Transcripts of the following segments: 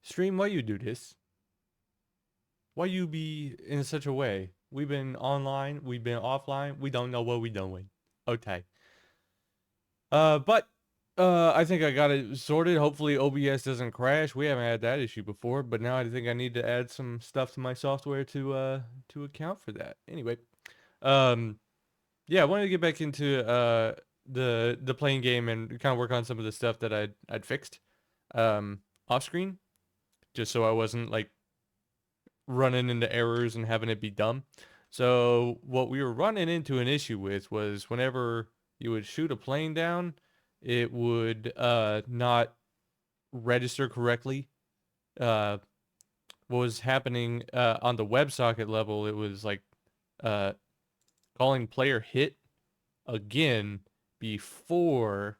Stream, why you do this? Why you be in such a way? We've been online, we've been offline, we don't know what we doing. Okay. But I think I got it sorted. Hopefully OBS doesn't crash. We haven't had that issue before, but now I think I need to add some stuff to my software to account for that. Anyway, um yeah, I wanted to get back into the playing game and kind of work on some of the stuff that I'd fixed off screen, just so I wasn't like running into errors and having it be dumb. So what we were running into an issue with was whenever you would shoot a plane down, it would not register correctly. Uh, what was happening on the WebSocket level, it was like uh, calling player hit again before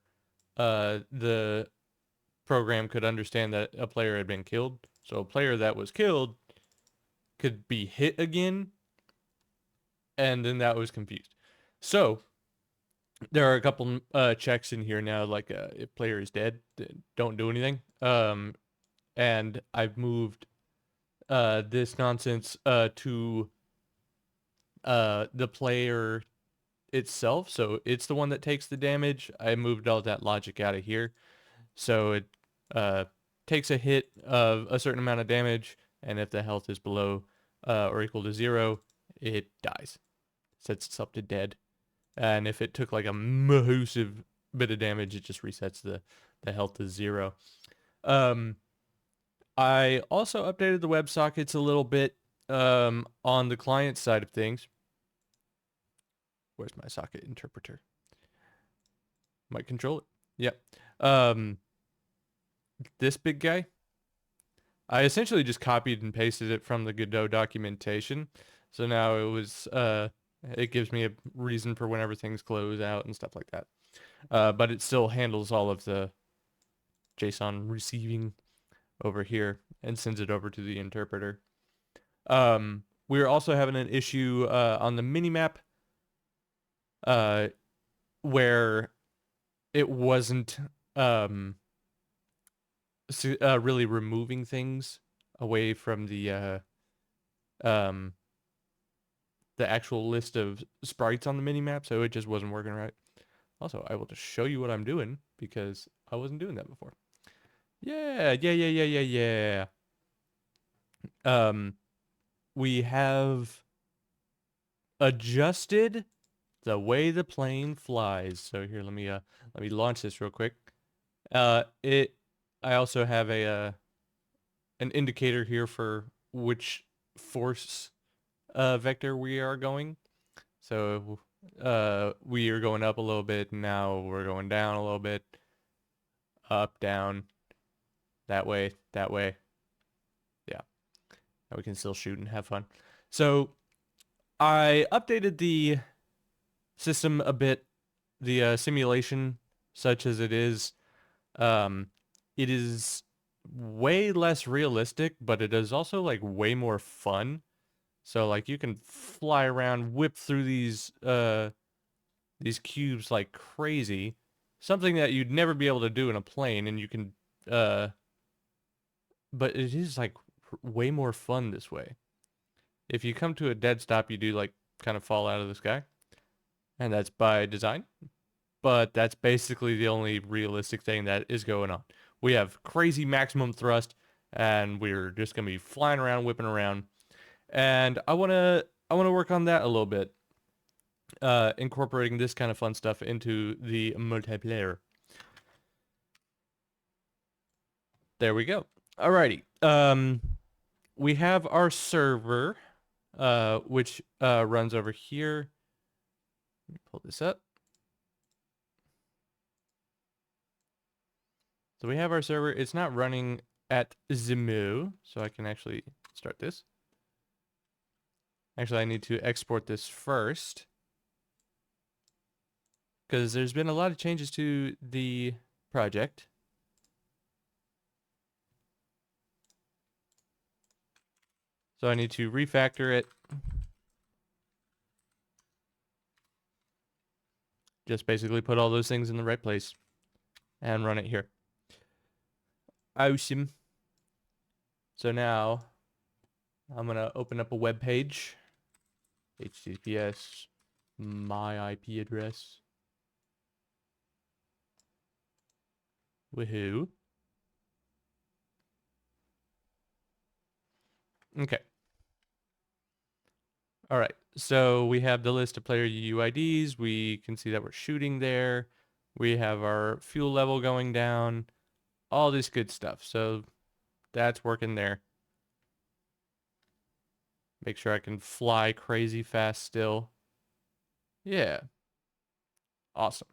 the program could understand that a player had been killed. So a player that was killed could be hit again, and then that was confused. So there are a couple checks in here now, like if player is dead, don't do anything. And I've moved this nonsense to the player itself, so it's the one that takes the damage. I moved all that logic out of here, so it uh, takes a hit of a certain amount of damage, and if the health is below or equal to 0, it dies. Sets itself to dead. And if it took like a massive bit of damage, it just resets the health to 0. Um, I also updated the WebSockets a little bit on the client side of things. Where's my socket interpreter? Might control it. Yep. This big guy. I essentially just copied and pasted it from the Godot documentation. So now it gives me a reason for whenever things close out and stuff like that. But it still handles all of the JSON receiving over here and sends it over to the interpreter. We're also having an issue on the minimap uh, where it wasn't really removing things away from um, the actual list of sprites on the minimap, so it just wasn't working right. Also, I will just show you what I'm doing because I wasn't doing that before. Yeah, yeah, yeah, yeah, yeah, yeah. We have adjusted the way the plane flies. So here, let me launch this real quick. It I also have a an indicator here for which force vector we are going. So we are going up a little bit, and now we're going down a little bit, up, down, that way, that way. Yeah, now we can still shoot and have fun. So I updated the system a bit, the simulation, such as it is. Um, it is way less realistic, but it is also like way more fun. So like you can fly around, whip through these cubes like crazy, something that you'd never be able to do in a plane, and you can but it is like way more fun this way. If you come to a dead stop, you do like kind of fall out of the sky, and that's by design. But that's basically the only realistic thing that is going on. We have crazy maximum thrust, and we're just gonna be flying around, whipping around, and I wanna work on that a little bit, incorporating this kind of fun stuff into the multiplayer. There we go. Alrighty. We have our server, which runs over here. Let me pull this up. So we have our server. It's not running at Zimu, so I can actually start this. Actually, I need to export this first because there's been a lot of changes to the project. So I need to refactor it. Just basically put all those things in the right place and run it here. Awesome. So now I'm going to open up a web page. HTTPS, my IP address. Woohoo. Okay. All right. So we have the list of player UIDs. We can see that we're shooting there. We have our fuel level going down. All this good stuff. So that's working there. Make sure I can fly crazy fast still. Yeah. Awesome.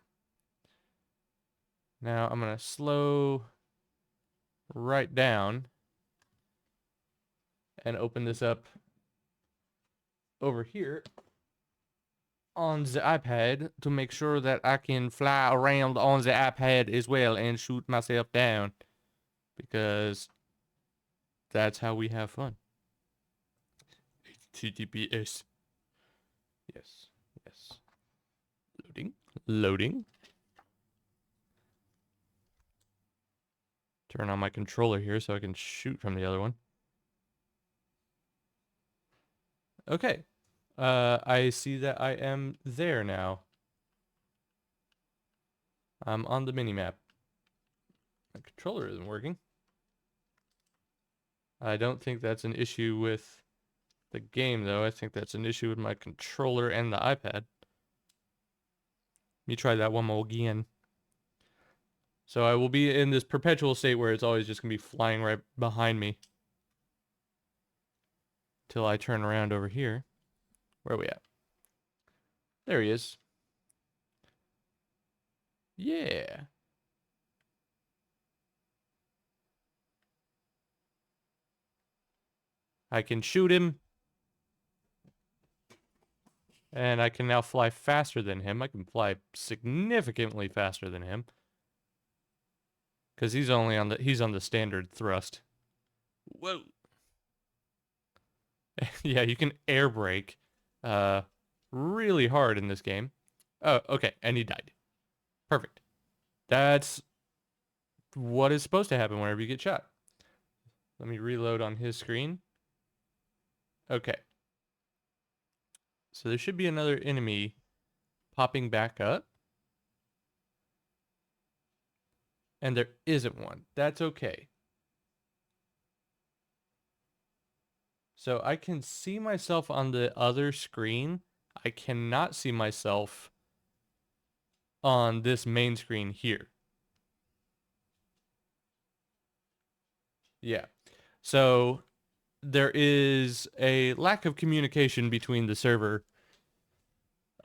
Now I'm going to slow right down and open this up over here on the iPad to make sure that I can fly around on the iPad as well and shoot myself down, because that's how we have fun. HTTPS. Yes. Yes. Loading. Loading. Turn on my controller here so I can shoot from the other one. Okay. I see that I am there now. I'm on the minimap. My controller isn't working. I don't think that's an issue with the game, though. I think that's an issue with my controller and the iPad. Let me try that one more again. So I will be in this perpetual state where it's always just going to be flying right behind me till I turn around over here. Where are we at? There he is. Yeah. I can shoot him. And I can now fly faster than him. I can fly significantly faster than him. Because he's on the standard thrust. Whoa. Yeah, you can air brake really hard in this game. Oh, okay, and he died. Perfect. That's what is supposed to happen whenever you get shot. Let me reload on his screen. Okay. So there should be another enemy popping back up. And there isn't one. That's okay. So I can see myself on the other screen. I cannot see myself on this main screen here. Yeah. So there is a lack of communication between the server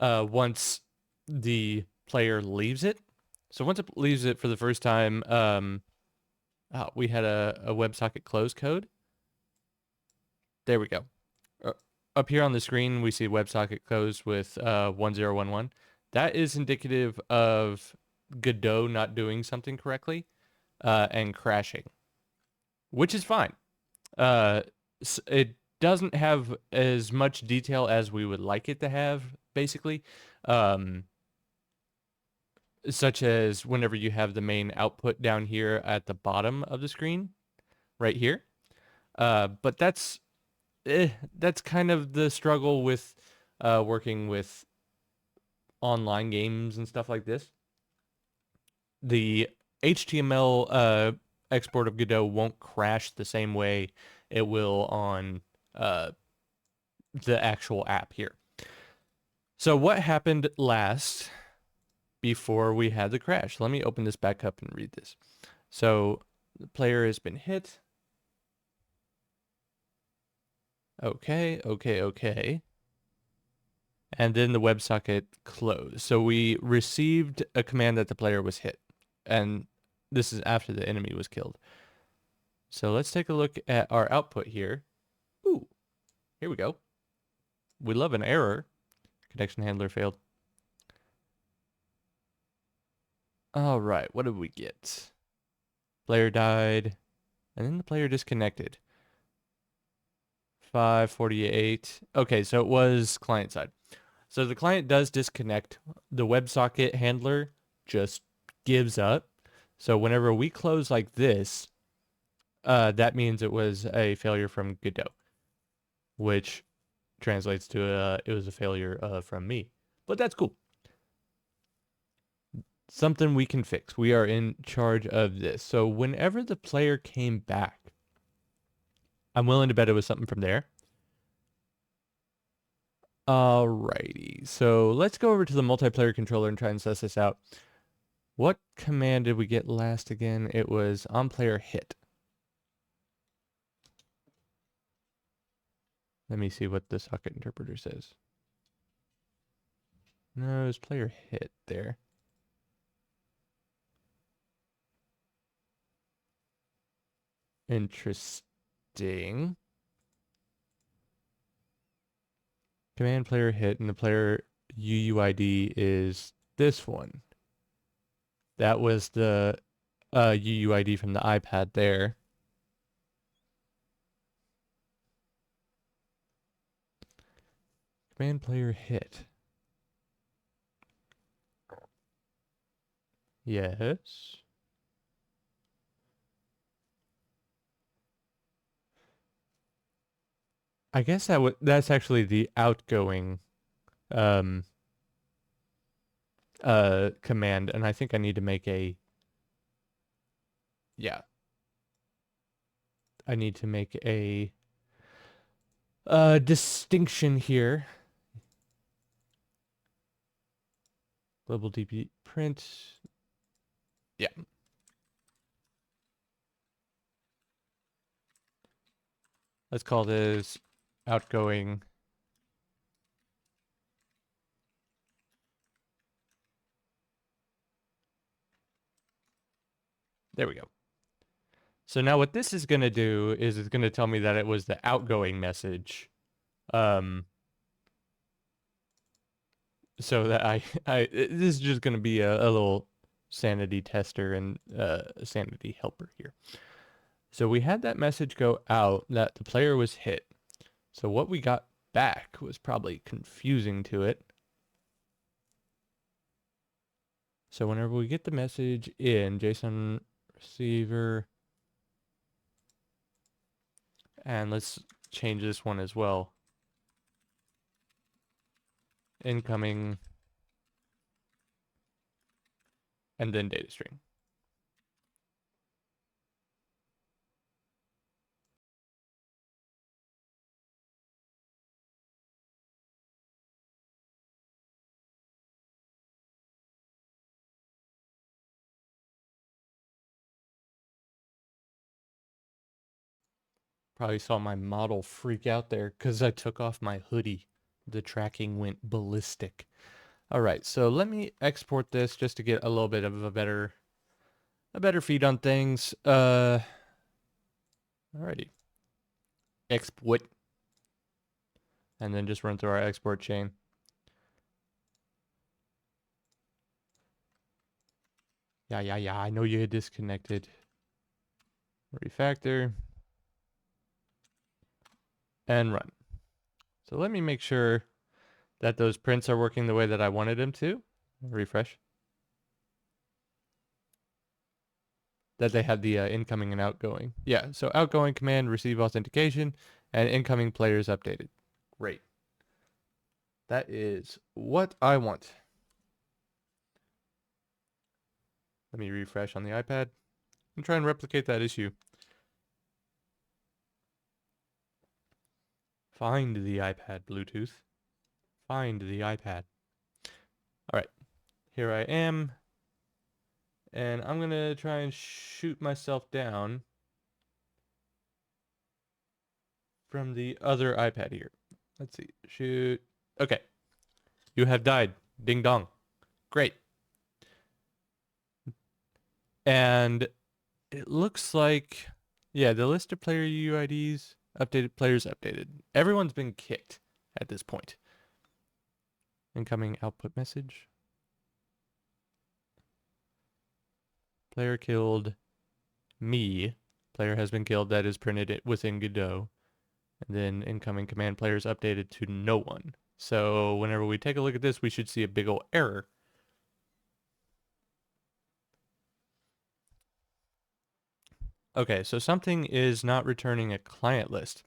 once the player leaves it. So once it leaves it for the first time, we had a WebSocket close code. There we go. Up here on the screen, we see WebSocket close with 1011. That is indicative of Godot not doing something correctly and crashing, which is fine. It doesn't have as much detail as we would like it to have, basically. Such as whenever you have the main output down here at the bottom of the screen, right here. But that's kind of the struggle with working with online games and stuff like this. The HTML export of Godot won't crash the same way it will on the actual app here. So what happened last before we had the crash? Let me open this back up and read this. So the player has been hit. Okay. And then the WebSocket closed. So we received a command that the player was hit. And this is after the enemy was killed. So let's take a look at our output here. Ooh, here we go. We love an error. Connection handler failed. All right, what did we get? Player died, and then the player disconnected. 548. Okay, so it was client side. So the client does disconnect. The WebSocket handler just gives up. So whenever we close like this, that means it was a failure from Godot, which translates to it was a failure from me. But that's cool. Something we can fix. We are in charge of this. So whenever the player came back, I'm willing to bet it was something from there. Alrighty. So let's go over to the multiplayer controller and try and suss this out. What command did we get last again? It was on player hit. Let me see what the socket interpreter says. No, it's player hit there. Interesting. Command player hit, and the player UUID is this one. That was the UUID from the iPad there. Command player hit. Yes. I guess that's actually the outgoing command, and I think I need to make a I need to make a distinction here. Global DB print. Yeah. Let's call this outgoing. There we go. So now what this is going to do is it's going to tell me that it was the outgoing message. So that this is just going to be a little sanity tester and sanity helper here. So we had that message go out that the player was hit. So what we got back was probably confusing to it. So whenever we get the message in JSON receiver, and let's change this one as well. Incoming, and then data string. Probably saw my model freak out there because I took off my hoodie. The tracking went ballistic. All right, so let me export this just to get a little bit of a better feed on things. Alrighty. Export. And then just run through our export chain. Yeah, I know you disconnected. Refactor. And run. So let me make sure that those prints are working the way that I wanted them to. Refresh. That they had the incoming and outgoing. Yeah, so outgoing command receive authentication and incoming players updated. Great. That is what I want. Let me refresh on the iPad and try and replicate that issue. Find the iPad Bluetooth. Find the iPad. All right, here I am. And I'm going to try and shoot myself down from the other iPad here. Let's see. Shoot. Okay. You have died. Ding dong. Great. And it looks like, yeah, the list of player UIDs, updated players updated. Everyone's been kicked at this point. Incoming output message. Player killed me. Player has been killed. That is printed within Godot. And then incoming command players updated to no one. So whenever we take a look at this, we should see a big old error. Okay, so something is not returning a client list.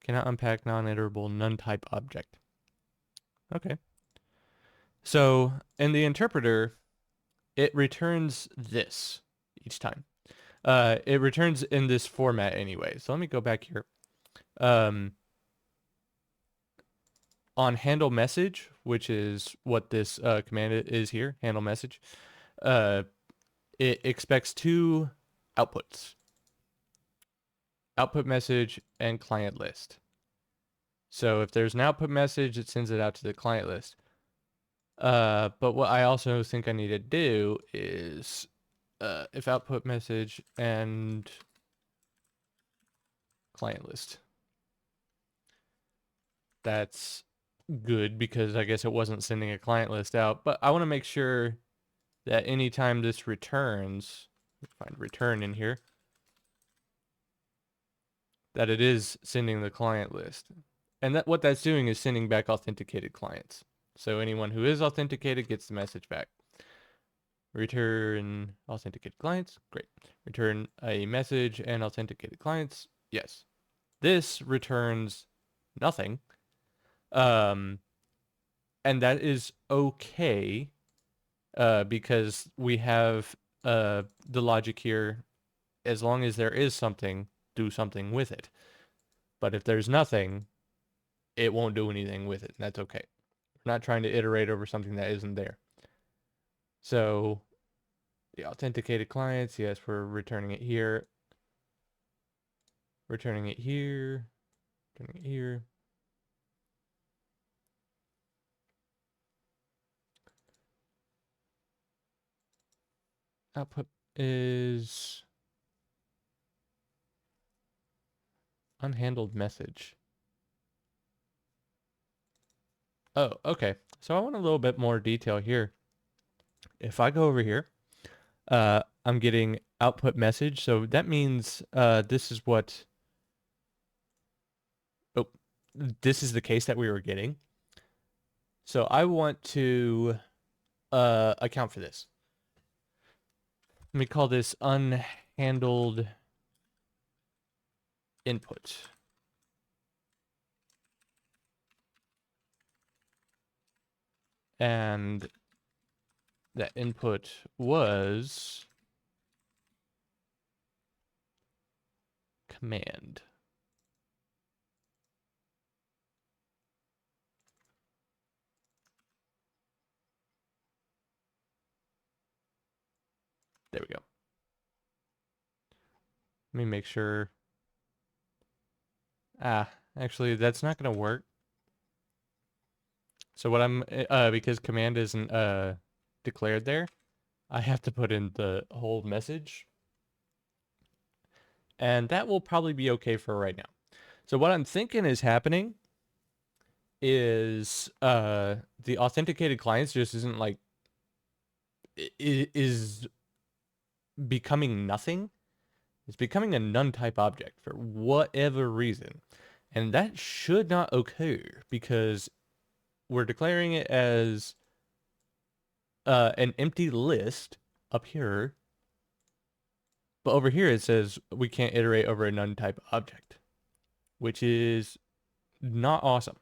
Cannot unpack non-iterable none-type object. Okay. So in the interpreter, it returns this each time. It returns in this format anyway. So let me go back here. Um, on handle message, which is what this command is here, handle message, uh, it expects two outputs, output message and client list. So if there's an output message, it sends it out to the client list. But what I also think I need to do is if output message and client list. That's good because I guess it wasn't sending a client list out, but I want to make sure that anytime this returns, find return in here, that it is sending the client list. And that what that's doing is sending back authenticated clients. So anyone who is authenticated gets the message back. Return authenticated clients. Great. Return a message and authenticated clients. Yes. This returns nothing. Um, and that is okay because we have the logic here. As long as there is something, do something with it. But if there's nothing, it won't do anything with it. And that's okay. We're not trying to iterate over something that isn't there. So the authenticated clients, yes, we're returning it here. Returning it here. Returning it here. Output is unhandled message. Oh, okay. So I want a little bit more detail here. If I go over here, I'm getting output message. So that means this is what, oh, this is the case that we were getting. So I want to account for this. Let me call this unhandled input. And that input was command. There we go. Let me make sure. Actually, that's not going to work. So what I'm, because command isn't declared there, I have to put in the whole message. And that will probably be okay for right now. So what I'm thinking is happening is the authenticated clients just isn't like, is becoming nothing. It's becoming a none type object for whatever reason. And that should not occur because we're declaring it as an empty list up here. But over here it says we can't iterate over a none type object, which is not awesome.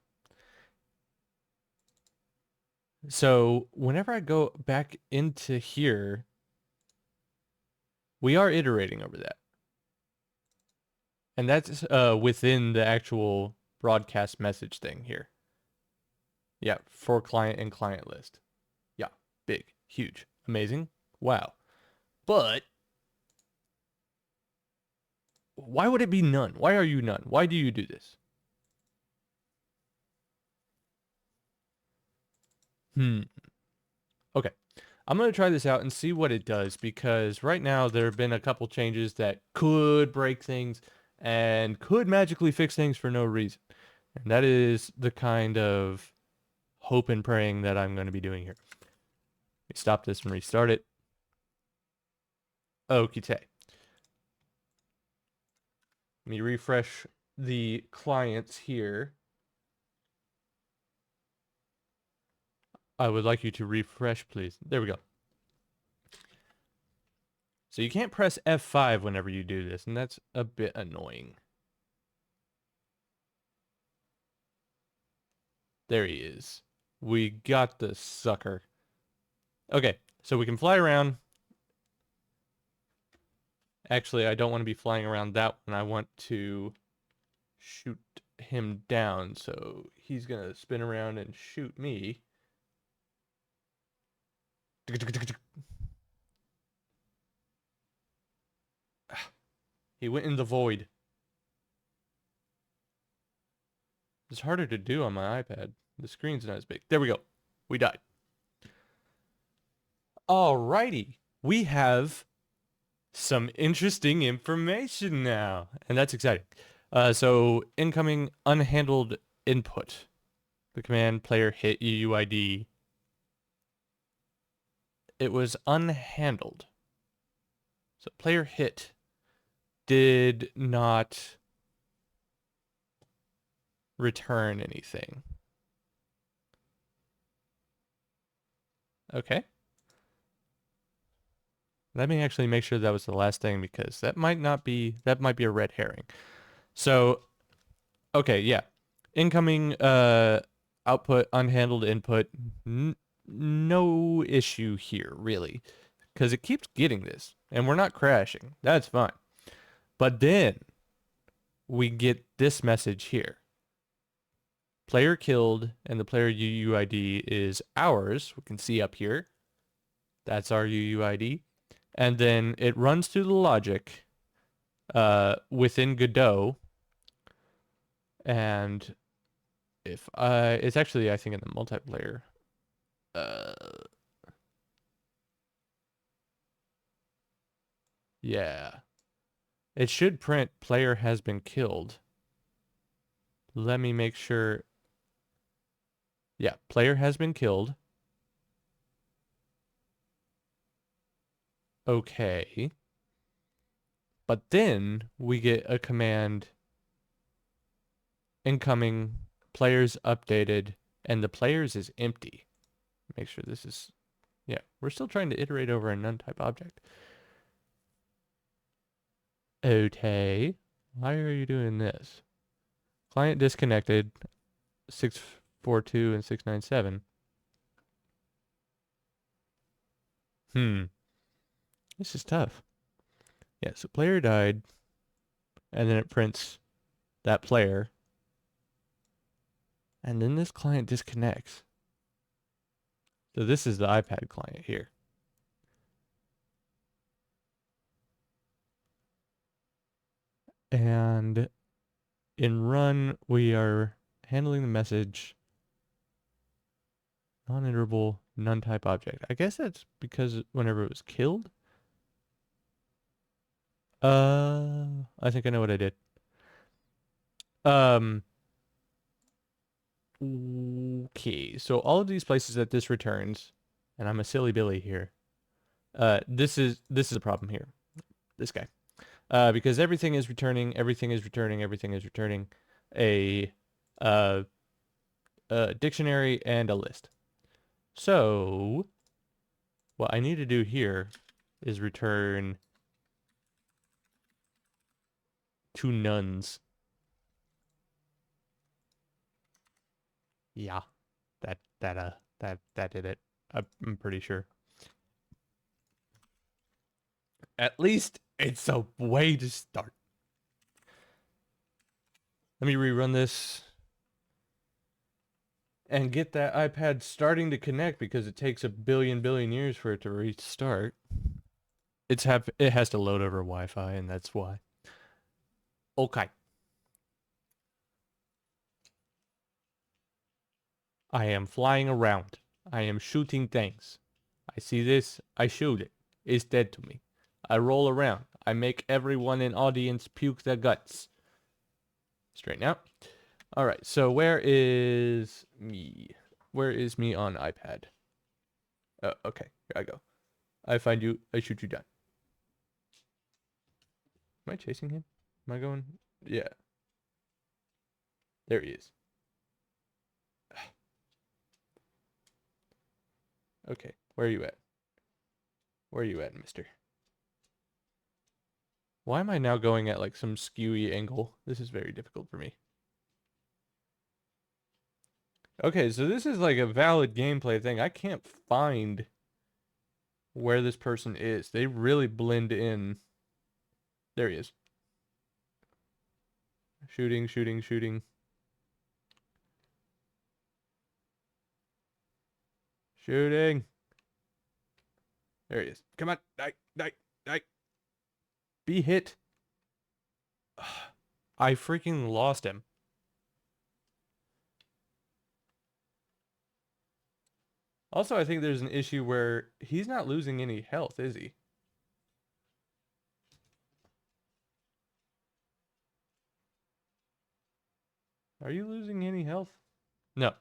So whenever I go back into here, we are iterating over that. And that's within the actual broadcast message thing here. Yeah, for client and client list. Yeah, big, huge, amazing. Wow. But why would it be none? Why are you none? Why do you do this? Okay. I'm going to try this out and see what it does because right now there have been a couple changes that could break things and could magically fix things for no reason. And that is the kind of hope and praying that I'm going to be doing here. Let me stop this and restart it. Okay. Let me refresh the clients here. I would like you to refresh, please. There we go. So you can't press F5 whenever you do this, and that's a bit annoying. There he is. We got the sucker. Okay, so we can fly around. Actually, I don't want to be flying around that one. I want to shoot him down, so he's gonna spin around and shoot me. He went in the void. It's harder to do on my iPad. The screen's not as big. There we go. We died. Alrighty. We have some interesting information now, and that's exciting. So incoming unhandled input. The command player hit UUID. It was unhandled. So player hit did not return anything. Okay. Let me actually make sure that was the last thing, because that might be a red herring. So, okay, yeah. Incoming output, unhandled input, no issue here, really. Because it keeps getting this, and we're not crashing. That's fine. But then we get this message here. Player killed, and the player UUID is ours. We can see up here. That's our UUID. And then it runs through the logic within Godot. And if it's actually, I think, in the multiplayer. Yeah. It should print player has been killed. Let me make sure. Yeah, player has been killed. Okay. But then we get a command incoming, players updated, and the players is empty. Make sure this is, yeah, we're still trying to iterate over a none type object. Okay, why are you doing this? Client disconnected, 642 and 697. This is tough. Yeah, so player died, and then it prints that player, and then this client disconnects. So this is the iPad client here. And in run, we are handling the message non-iterable, none-type object. I guess that's because whenever it was killed. I think I know what I did. Okay, so all of these places that this returns, and I'm a silly Billy here. This is a problem here. This guy. Because everything is returning a dictionary and a list. So what I need to do here is return two nuns. Yeah, that did it. I'm pretty sure. At least it's a way to start. Let me rerun this and get that iPad starting to connect, because it takes a billion years for it to restart. It has to load over Wi-Fi, and that's why. Okay. I am flying around. I am shooting things. I see this, I shoot it. It's dead to me. I roll around. I make everyone in audience puke their guts. Straighten out. All right, so where is me? Where is me on iPad? Oh, okay, here I go. I find you, I shoot you down. Am I chasing him? Am I going? Yeah. There he is. Okay, where are you at? Where are you at, mister? Why am I now going at like some skewy angle? This is very difficult for me. Okay, so this is like a valid gameplay thing. I can't find where this person is. They really blend in. There he is. Shooting, shooting, shooting. Shooting. There he is. Come on. Die, die, die. Be hit. I freaking lost him. Also, I think there's an issue where he's not losing any health, is he? Are you losing any health? No.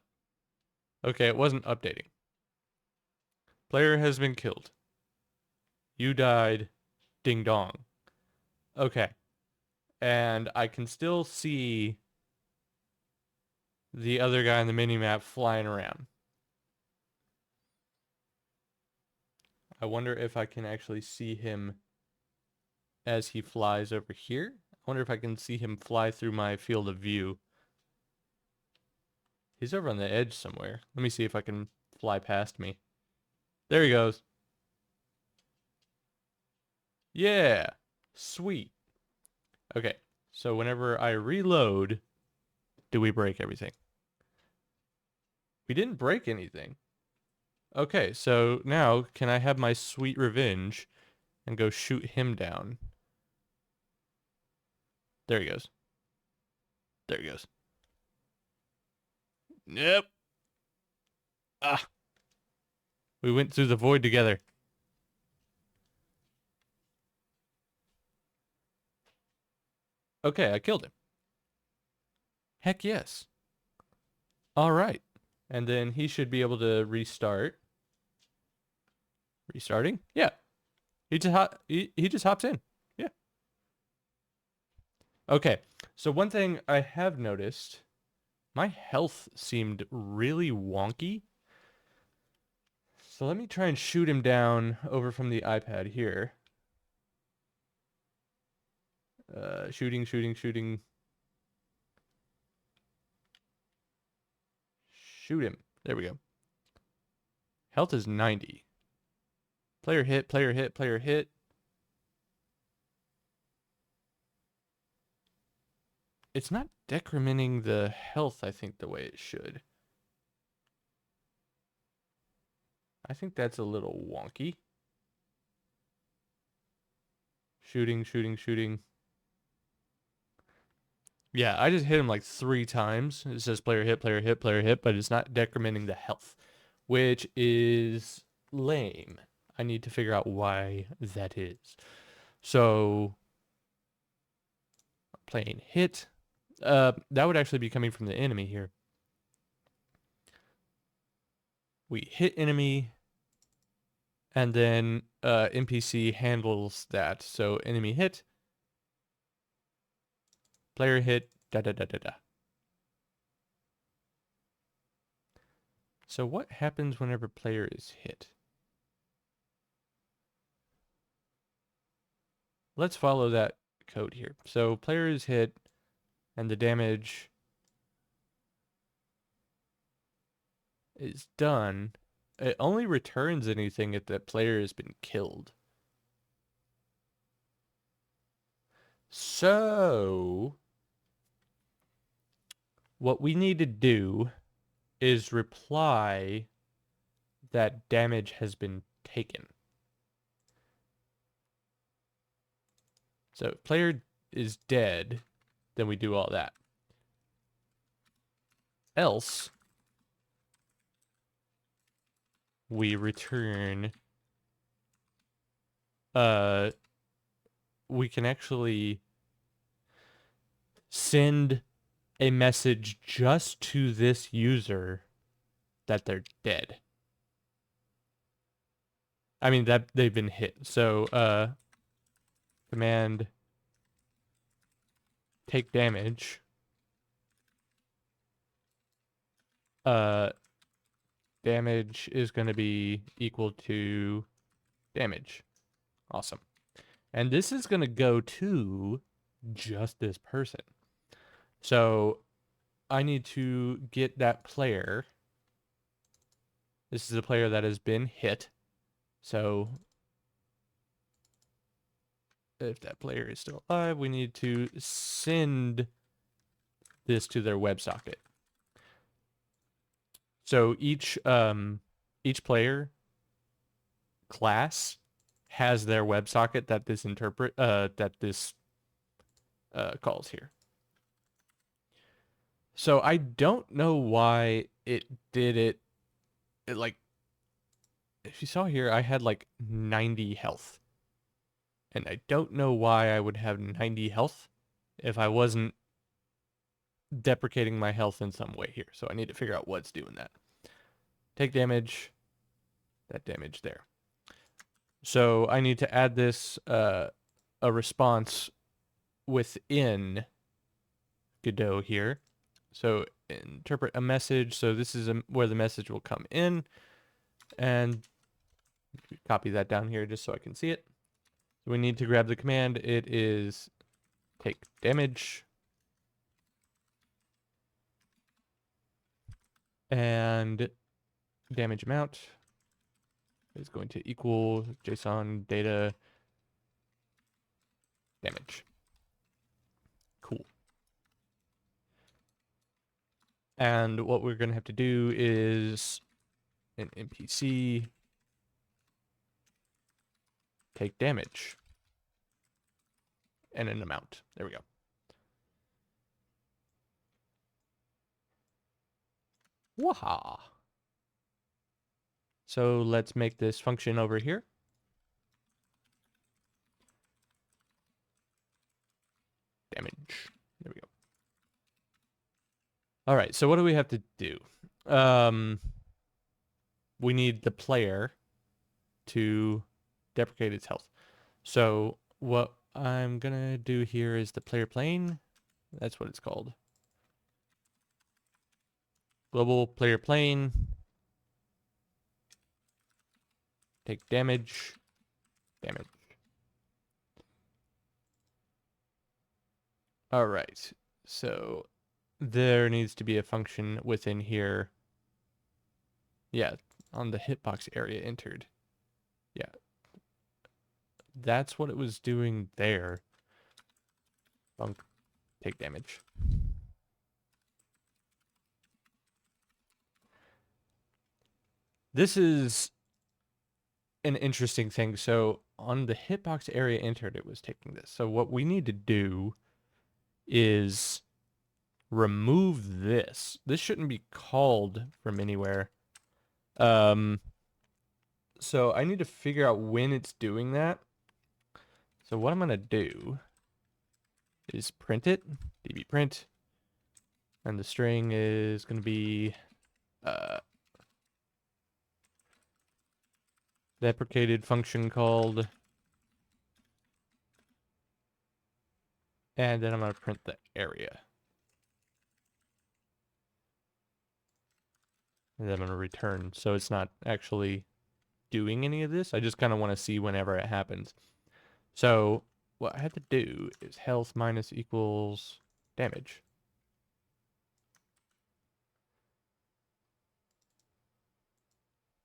Okay, it wasn't updating. Player has been killed. You died. Ding dong. Okay. And I can still see the other guy on the minimap flying around. I wonder if I can actually see him as he flies over here. I wonder if I can see him fly through my field of view. He's over on the edge somewhere. Let me see if I can fly past me. There he goes. Yeah. Sweet. Okay. So whenever I reload, do we break everything? We didn't break anything. Okay, so now can I have my sweet revenge and go shoot him down? There he goes. There he goes. Nope. Ah. We went through the void together. Okay, I killed him. Heck yes. All right. And then he should be able to restart. Restarting? Yeah. He just hops in. Yeah. Okay. So one thing I have noticed, my health seemed really wonky. So let me try and shoot him down over from the iPad here. Shooting, shooting, shooting. Shoot him. There we go. Health is 90. Player hit, player hit, player hit. It's not decrementing the health, I think, the way it should. I think that's a little wonky. Shooting, shooting, shooting. Yeah, I just hit him like 3 times. It says player hit, player hit, player hit, but it's not decrementing the health, which is lame. I need to figure out why that is. So, playing hit. That would actually be coming from the enemy here. We hit enemy, and then NPC handles that. So enemy hit, player hit, da da da da da. So what happens whenever player is hit? Let's follow that code here. So player is hit, and the damage is done. It only returns anything if that player has been killed. So what we need to do is reply that damage has been taken. So if player is dead, then we do all that. Else, we return, we can actually send a message just to this user that they're dead. I mean, that they've been hit. So, command take damage. Damage is going to be equal to damage. Awesome. And this is going to go to just this person. So I need to get that player. This is a player that has been hit. So if that player is still alive, we need to send this to their WebSocket. So each player class has their WebSocket that this calls here. So I don't know why it did it. Like, if you saw here, I had like 90 health. And I don't know why I would have 90 health if I wasn't deprecating my health in some way here. So I need to figure out what's doing that. Take damage, that damage there. So I need to add this, a response within Godot here. So interpret a message. So this is where the message will come in. And copy that down here just so I can see it. So we need to grab the command. It is take damage. And damage amount is going to equal JSON data damage. Cool. And what we're going to have to do is an NPC take damage and an amount. There we go. Waha. So let's make this function over here. Damage. There we go. All right, so what do we have to do? We need the player to deprecate its health. So what I'm going to do here is the player plane. That's what it's called. Global player plane. Take damage. Damage. All right. So there needs to be a function within here. Yeah, on the hitbox area entered. Yeah. That's what it was doing there. Bunk. Take damage. This is an interesting thing. So on the hitbox area entered, it was taking this. So what we need to do is remove this. This shouldn't be called from anywhere. So I need to figure out when it's doing that. So what I'm going to do is print it, db print, and the string is going to be deprecated function called, and then I'm going to print the area. And then I'm going to return, so it's not actually doing any of this. I just kind of want to see whenever it happens. So what I have to do is health minus equals damage.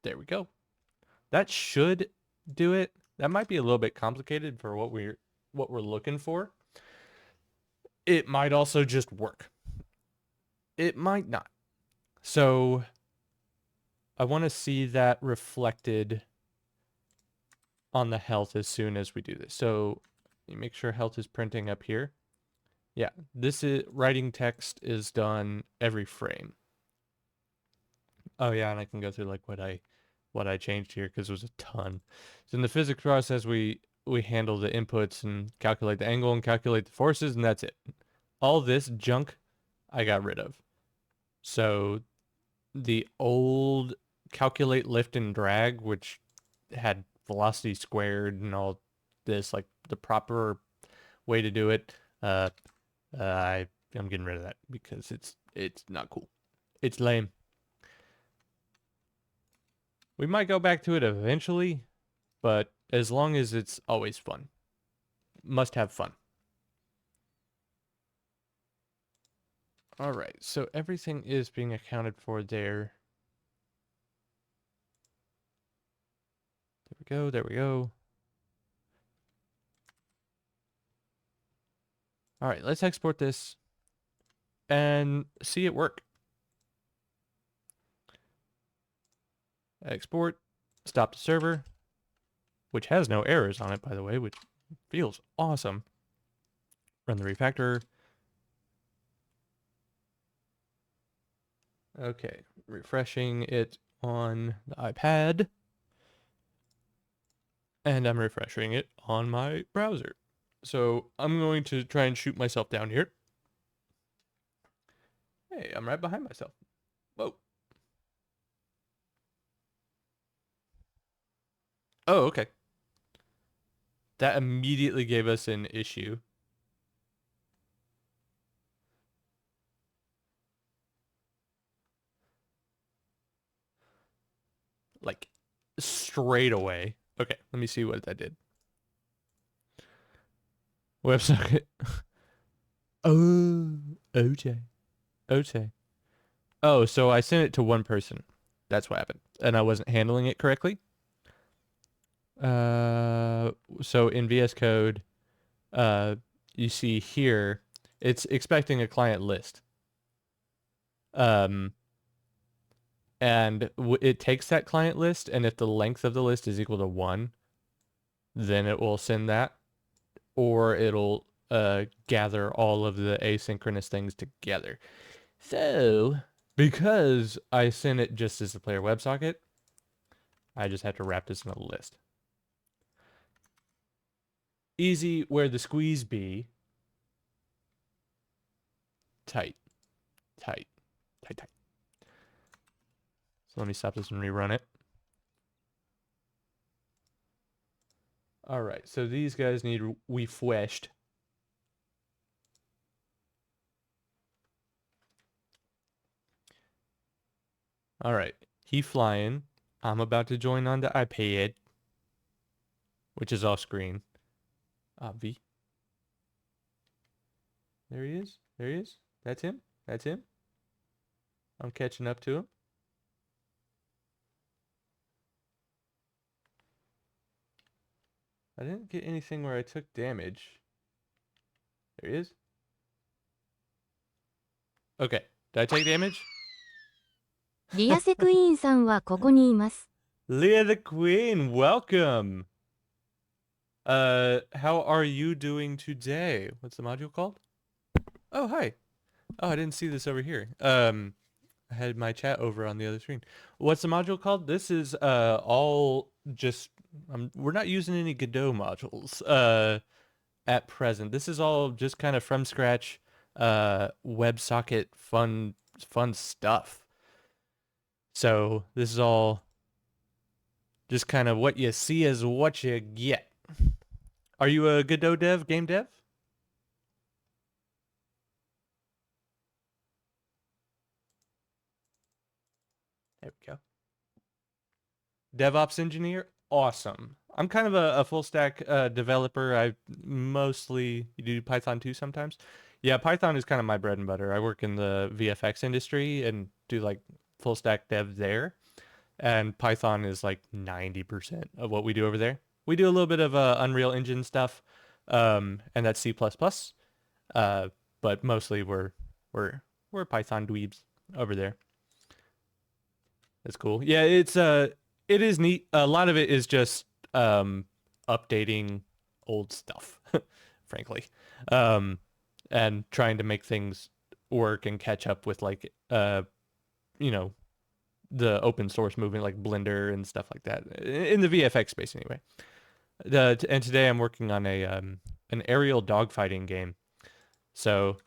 There we go. That should do it. That might be a little bit complicated for what we're looking for. It might also just work. It might not. So I want to see that reflected on the health as soon as we do this. So you make sure health is printing up here. Yeah, this is writing text is done every frame. Oh yeah, and I can go through like what I changed here because it was a ton. So in the physics process, we handle the inputs and calculate the angle and calculate the forces, and that's it. All this junk I got rid of. So the old calculate lift and drag, which had velocity squared and all this, like the proper way to do it, I'm getting rid of that because it's not cool. It's lame. We might go back to it eventually, but as long as it's always fun. must have fun. All right, so everything is being accounted for there. There we go, there we go. All right, let's export this and see it work. Export, stop the server, which has no errors on it, by the way, which feels awesome. Run the refactor. Okay, refreshing it on the iPad. And I'm refreshing it on my browser. So I'm going to try and shoot myself down here. Hey, I'm right behind myself. Whoa. Oh, okay. That immediately gave us an issue. Like, straight away. Okay, let me see what that did. WebSocket. Oh, OJ. OJ. Oh, so I sent it to one person. That's what happened. And I wasn't handling it correctly. So in VS Code, you see here, it's expecting a client list. And it takes that client list, and if the length of the list is equal to 1, then it will send that, or it'll gather all of the asynchronous things together. So, because I sent it just as the player WebSocket, I just have to wrap this in a list. Easy where the squeeze be. Tight. Tight. Tight, tight. So let me stop this and rerun it. All right, so these guys need refreshed. All right, he flying. I'm about to join on the iPad, which is off screen. V. There he is. There he is. That's him. That's him. I'm catching up to him. I didn't get anything where I took damage. There he is. Okay. Did I take damage? リアセクイーンさんはここにいます。Leah the Queen, welcome. How are you doing today? What's the module called? Oh, hi. Oh, I didn't see this over here. I had my chat over on the other screen. What's the module called? This is all just we're not using any Godot modules at present. This is all just kind of from scratch WebSocket fun stuff. So this is all just kind of what you see is what you get. Are you a Godot dev, game dev? There we go. DevOps engineer? Awesome. I'm kind of a full stack developer. I mostly do Python too sometimes. Yeah, Python is kind of my bread and butter. I work in the VFX industry and do like full stack dev there. And Python is like 90% of what we do over there. We do a little bit of Unreal Engine stuff, and that's C++. But mostly we're Python dweebs over there. That's cool. Yeah, it is neat. A lot of it is just updating old stuff, frankly, and trying to make things work and catch up with like you know, the open source movement like Blender and stuff like that in the VFX space anyway. And today I'm working on a an aerial dogfighting game. So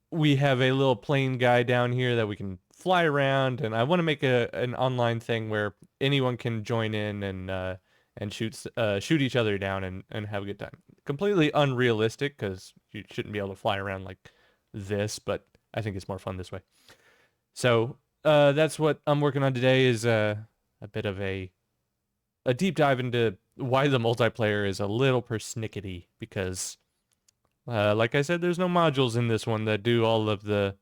we have a little plane guy down here that we can fly around, and I want to make an online thing where anyone can join in and shoot each other down and have a good time. Completely unrealistic because you shouldn't be able to fly around like this, but I think it's more fun this way. So that's what I'm working on today is a bit of a deep dive into why the multiplayer is a little persnickety because, like I said, there's no modules in this one that do all of the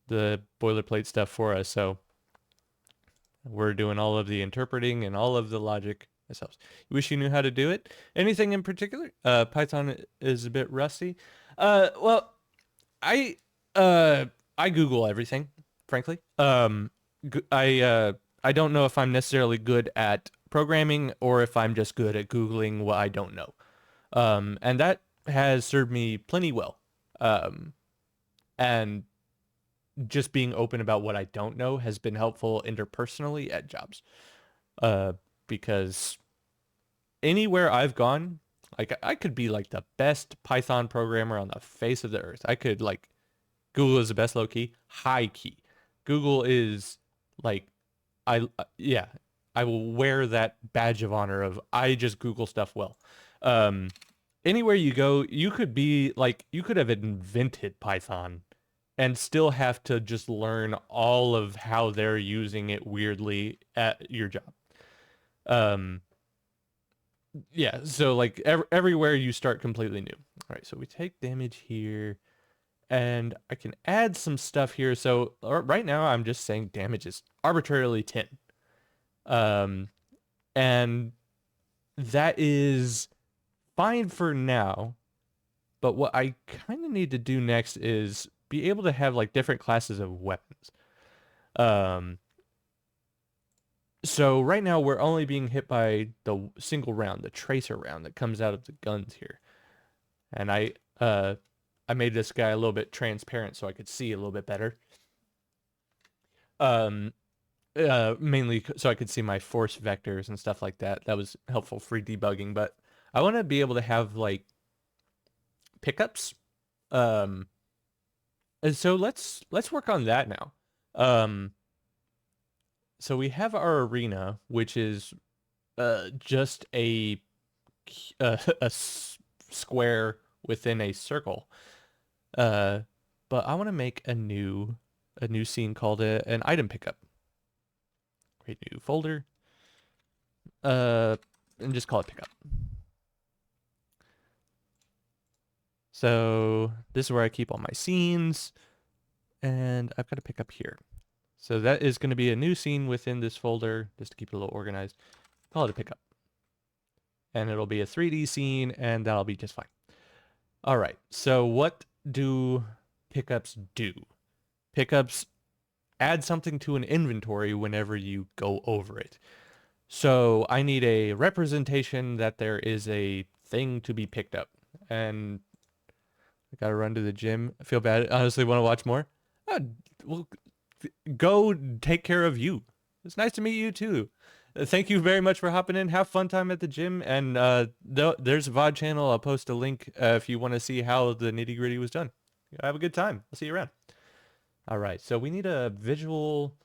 boilerplate stuff for us. So we're doing all of the interpreting and all of the logic ourselves. You wish you knew how to do it? Anything in particular? Python is a bit rusty. Well, I I Google everything, frankly. I don't know if I'm necessarily good at programming or if I'm just good at Googling what I don't know. And that has served me plenty well. And just being open about what I don't know has been helpful interpersonally at jobs. Because anywhere I've gone, like I could be like the best Python programmer on the face of the earth. I could like Google is the best low key, high key. Google is like yeah, I will wear that badge of honor of I just Google stuff well. Um Anywhere you go, you could be like you could have invented Python and still have to just learn all of how they're using it weirdly at your job. Um yeah, so like everywhere you start completely new. All right, so we take damage here and I can add some stuff here. So right now I'm just saying damage is arbitrarily 10. Um, and that is fine for now. But what I kind of need to do next is be able to have like different classes of weapons. Um, so right now we're only being hit by the single round, the tracer round that comes out of the guns here. And I made this guy a little bit transparent so I could see a little bit better. Mainly so I could see my force vectors and stuff like that. That was helpful for debugging, but I want to be able to have like pickups. Um, and so let's work on that now. Um, so we have our arena, which is just a square within a circle. But I want to make a new scene called an item pickup. Create new folder. And just call it pickup. So this is where I keep all my scenes, and I've got to pick up here. So that is going to be a new scene within this folder, just to keep it a little organized. Call it a pickup. And it'll be a 3D scene, and that'll be just fine. All right, so what do pickups do? Pickups add something to an inventory whenever you go over it. So I need a representation that there is a thing to be picked up. And I gotta run to the gym. I feel bad. I honestly want to watch more. Well, go take care of you. It's nice to meet you too. Thank you very much for hopping in. Have fun time at the gym. And there's a VOD channel. I'll post a link if you want to see how the nitty gritty was done. Have a good time. I'll see you around. All right. So we need a visual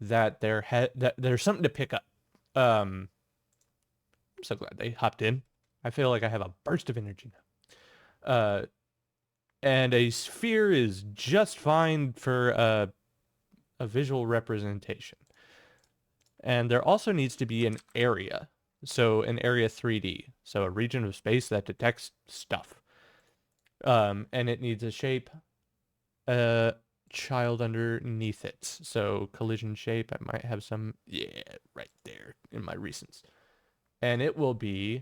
that that there's something to pick up. I'm so glad they hopped in. I feel like I have a burst of energy now. And a sphere is just fine for a visual representation. And there also needs to be an area. So an area 3D. So a region of space that detects stuff. And it needs a shape, a child underneath it. So collision shape, I might have some, yeah, right there in my recents. And it will be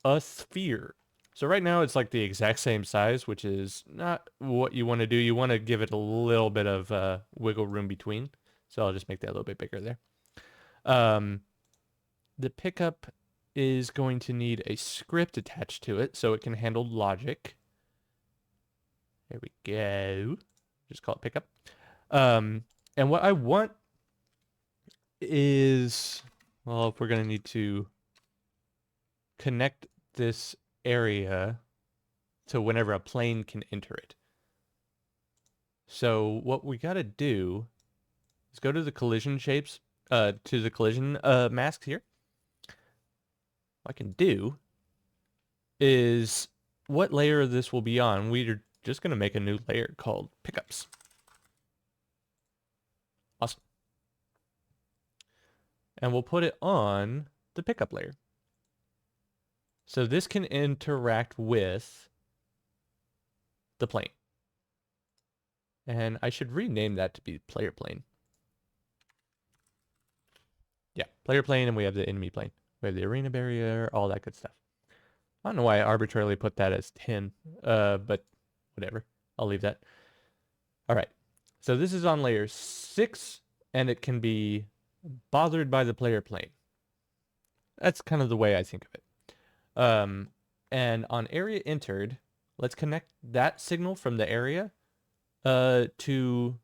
a sphere. So right now it's like the exact same size, which is not what you want to do. You want to give it a little bit of wiggle room between. So I'll just make that a little bit bigger there. The pickup is going to need a script attached to it so it can handle logic. There we go. Just call it pickup. And what I want is, well, if we're going to need to connect this area to whenever a plane can enter it. So what we got to do is go to the collision shapes, to the collision masks here. What I can do is what layer of this will be on. We're just going to make a new layer called pickups. Awesome. And we'll put it on the pickup layer. So this can interact with the plane. And I should rename that to be player plane. Yeah, player plane, and we have the enemy plane. We have the arena barrier, all that good stuff. I don't know why I arbitrarily put that as 10, but whatever. I'll leave that. All right. So this is on layer 6, and it can be bothered by the player plane. That's kind of the way I think of it. And on area entered, let's connect that signal from the area to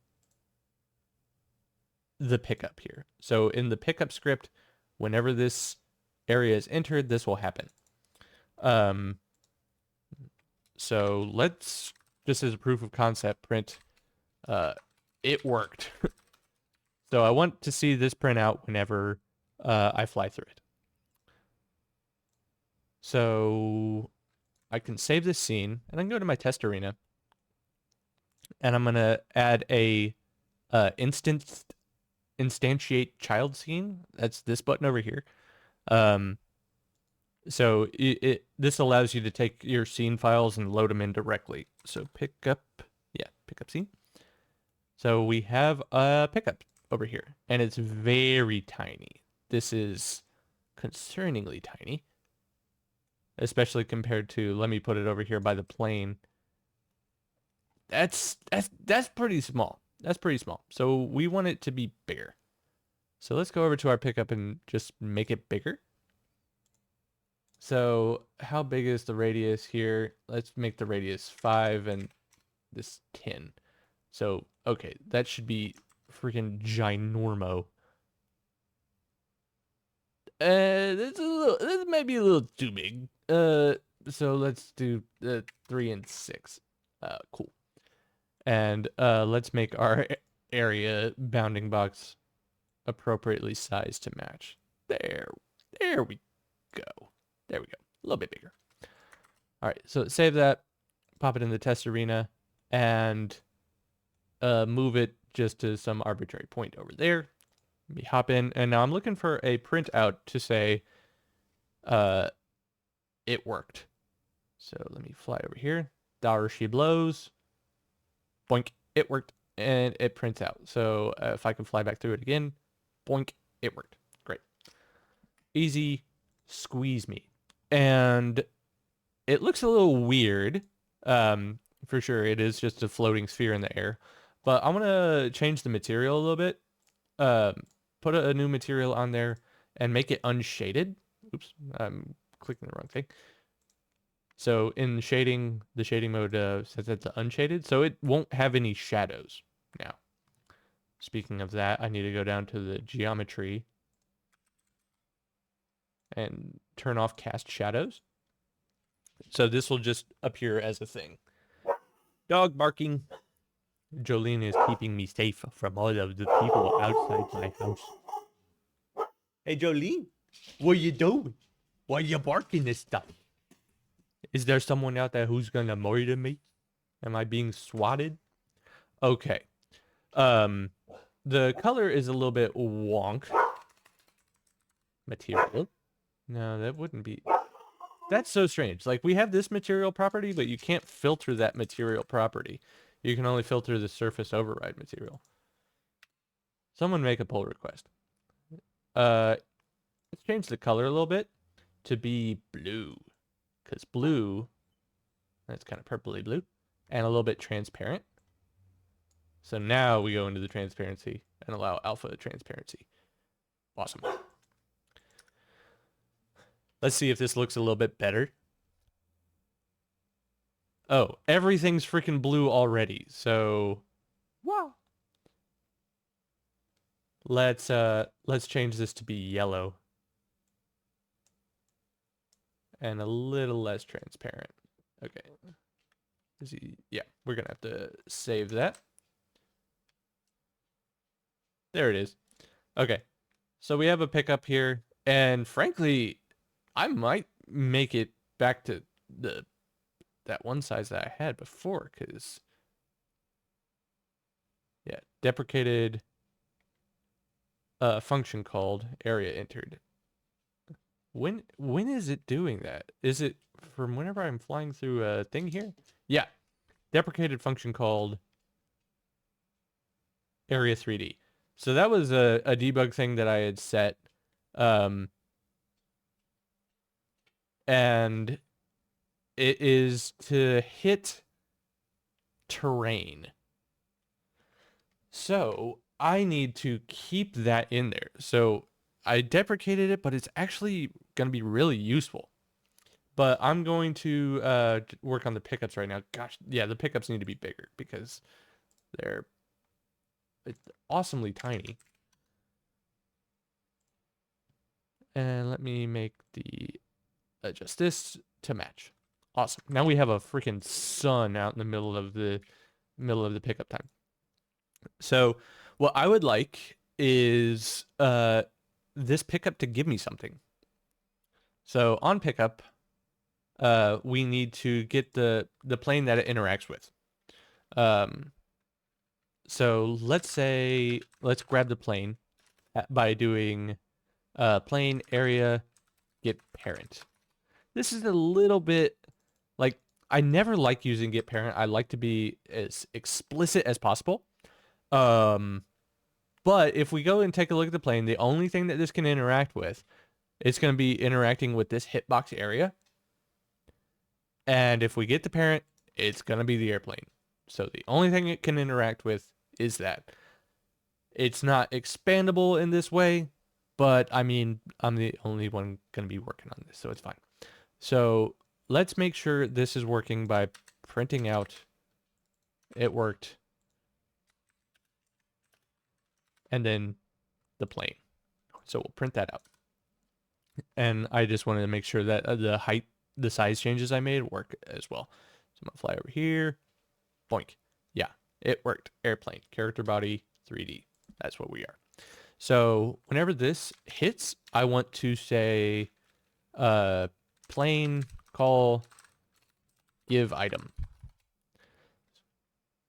the pickup here. So in the pickup script, whenever this area is entered, this will happen. So let's, just as a proof of concept, print it worked. So I want to see this print out whenever I fly through it. So I can save this scene, and I can go to my test arena, and I'm going to add a instantiate child scene. That's this button over here. So this allows you to take your scene files and load them in directly. So pickup scene. So we have a pickup over here, and it's very tiny. This is concerningly tiny, especially compared to, let me put it over here by the plane. That's pretty small. That's pretty small. So we want it to be bigger. So let's go over to our pickup and just make it bigger. So how big is the radius here? Let's make the radius 5 and this 10. So, okay, that should be freaking ginormo. This might be a little too big. So let's do 3 and 6. Cool. And let's make our area bounding box appropriately sized to match. There we go. There we go. A little bit bigger. All right, so save that, pop it in the test arena, and move it just to some arbitrary point over there. Let me hop in, and now I'm looking for a printout to say it worked. So let me fly over here. There she blows. Boink, it worked, and it prints out. So if I can fly back through it again, boink, it worked. Great. Easy squeeze me. And it looks a little weird. For sure, it is just a floating sphere in the air. But I'm going to change the material a little bit. Put a new material on there and make it unshaded. Oops, I'm clicking the wrong thing. So in shading, the shading mode says it's unshaded, so it won't have any shadows now. Speaking of that, I need to go down to the geometry and turn off cast shadows. So this will just appear as a thing. Dog barking. Jolene is keeping me safe from all of the people outside my house. Hey, Jolene, what you doing? Why you barking this stuff? Is there someone out there who's gonna murder me? Am I being swatted? Okay. The color is a little bit wonk. Material. No, that wouldn't be. That's so strange. Like, we have this material property, but you can't filter that material property. You can only filter the surface override material. Someone make a pull request. Let's change the color a little bit to be blue. Because blue, that's kind of purpley blue, and a little bit transparent. So now we go into the transparency and allow alpha transparency. Awesome. Let's see if this looks a little bit better. Oh, everything's freaking blue already. So, wow. Let's change this to be yellow. And a little less transparent. Okay. Yeah, we're gonna have to save that. There it is. Okay. So we have a pickup here, and frankly, I might make it back to that one size that I had before, because yeah, deprecated function called area entered. When is it doing that? Is it from whenever I'm flying through a thing here? Yeah. Deprecated function called area 3D. So that was a debug thing that I had set. And it is to hit terrain. So I need to keep that in there. So I deprecated it, but it's actually going to be really useful. But I'm going to work on the pickups right now. Gosh, yeah, the pickups need to be bigger because they're awesomely tiny. And let me make the adjust this to match. Awesome. Now we have a freaking sun out in the middle of the pickup time. So what I would like is this pickup to give me something. So on pickup, we need to get the plane that it interacts with. So let's grab the plane by doing plane area get parent. This is a little bit like I never like using get parent. I like to be as explicit as possible. But if we go and take a look at the plane, the only thing that this can interact with, it's going to be interacting with this hitbox area. And if we get the parent, it's going to be the airplane. So the only thing it can interact with is that. It's not expandable in this way, but I mean, I'm the only one going to be working on this, so it's fine. So let's make sure this is working by printing out it worked. And then the plane. So we'll print that out. And I just wanted to make sure that the size changes I made work as well. So I'm going to fly over here. Boink. Yeah, it worked. Airplane, character body, 3D. That's what we are. So whenever this hits, I want to say plane call give item.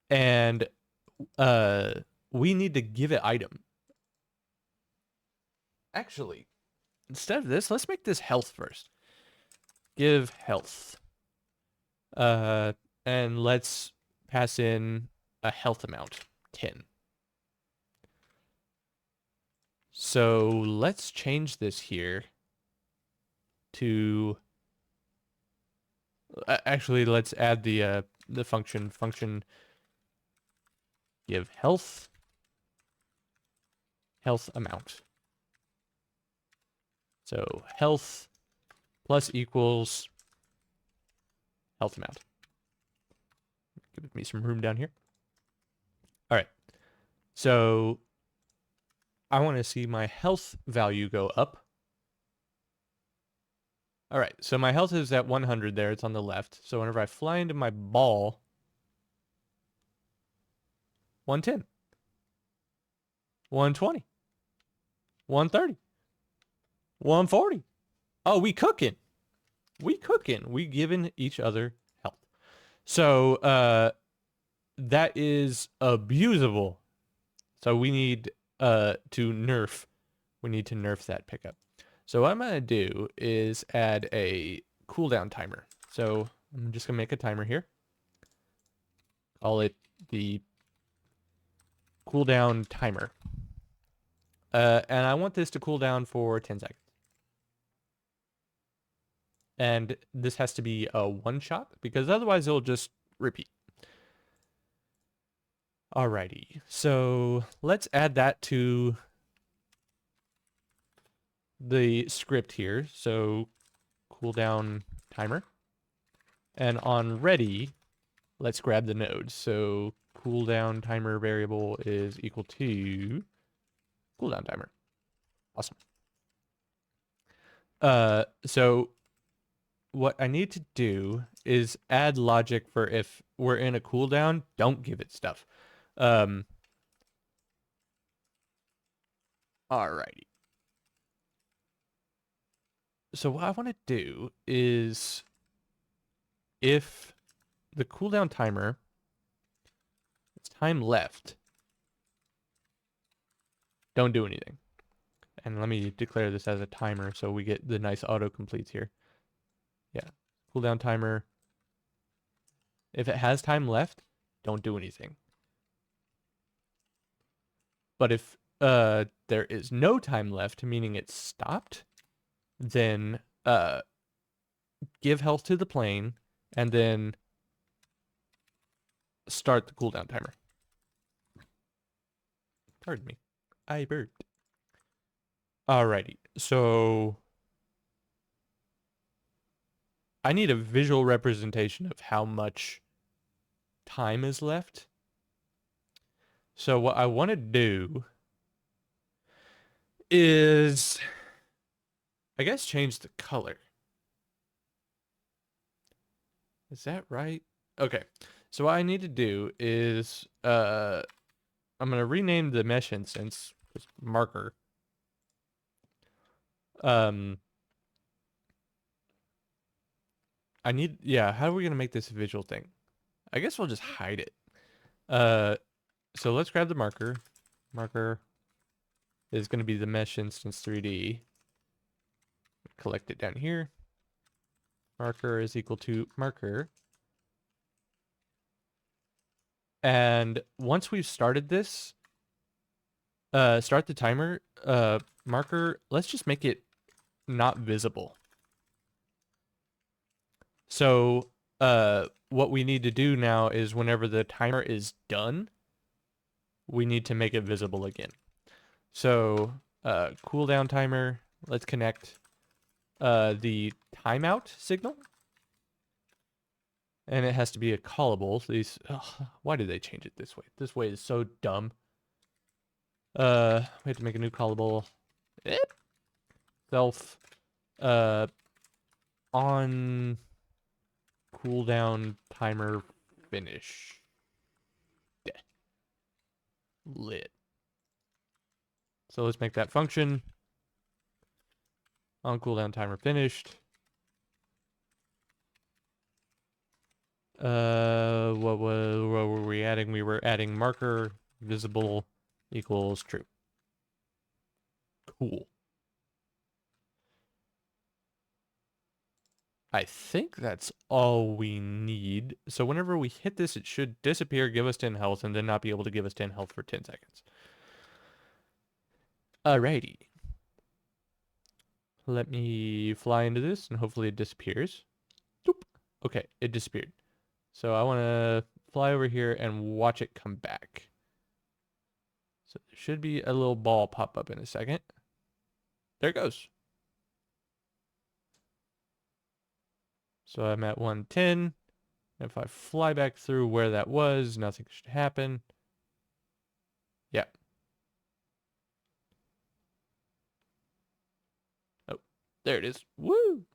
And we need to give it item. Actually, instead of this, let's make this health first. Give health. And let's pass in a health amount, 10. So let's change this here to actually let's add the function give health amount. So health plus equals health amount. Give me some room down here. All right. So I want to see my health value go up. All right, so my health is at 100 there. It's on the left. So whenever I fly into my ball, 110, 120, 130, 140. Oh, we cooking. We giving each other health. So that is abusable. So we need to nerf. We need to nerf that pickup. So what I'm going to do is add a cooldown timer. So I'm just going to make a timer here. Call it the cooldown timer. And I want this to cool down for 10 seconds. And this has to be a one shot because otherwise it'll just repeat. Alrighty, so let's add that to the script here. So cooldown timer. And on ready, let's grab the node. So cooldown timer variable is equal to cooldown timer. Awesome. So what I need to do is add logic for if we're in a cooldown, don't give it stuff. Alrighty. So what I want to do is if the cooldown timer, it's time left, don't do anything. And let me declare this as a timer so we get the nice auto completes here. Yeah, cooldown timer. If it has time left, don't do anything. But if there is no time left, meaning it's stopped, then give health to the plane and then start the cooldown timer. Pardon me. I burped. Alrighty, so I need a visual representation of how much time is left. So what I want to do is, I guess, change the color. Is that right? Okay. So what I need to do is, I'm going to rename the mesh instance as marker. Yeah, how are we going to make this a visual thing? I guess we'll just hide it. So let's grab the marker. Marker is going to be the mesh instance 3D. Collect it down here. Marker is equal to marker. And once we've started this, start the timer, marker, let's just make it not visible. So what we need to do now is whenever the timer is done, we need to make it visible again. So cooldown timer, let's connect the timeout signal. And it has to be a callable. These, why did they change it this way? This way is so dumb. We have to make a new callable. Self on cooldown timer finish. Lit. So let's make that function. On cooldown timer finished. What were we adding? We were adding marker visible equals true. Cool. I think that's all we need. So whenever we hit this, it should disappear, give us 10 health, and then not be able to give us 10 health for 10 seconds. Alrighty. Let me fly into this, and hopefully it disappears. Doop. Okay, it disappeared. So I want to fly over here and watch it come back. So there should be a little ball pop up in a second. There it goes. So I'm at 110. If I fly back through where that was, nothing should happen. Yeah. Oh, there it is. Woo!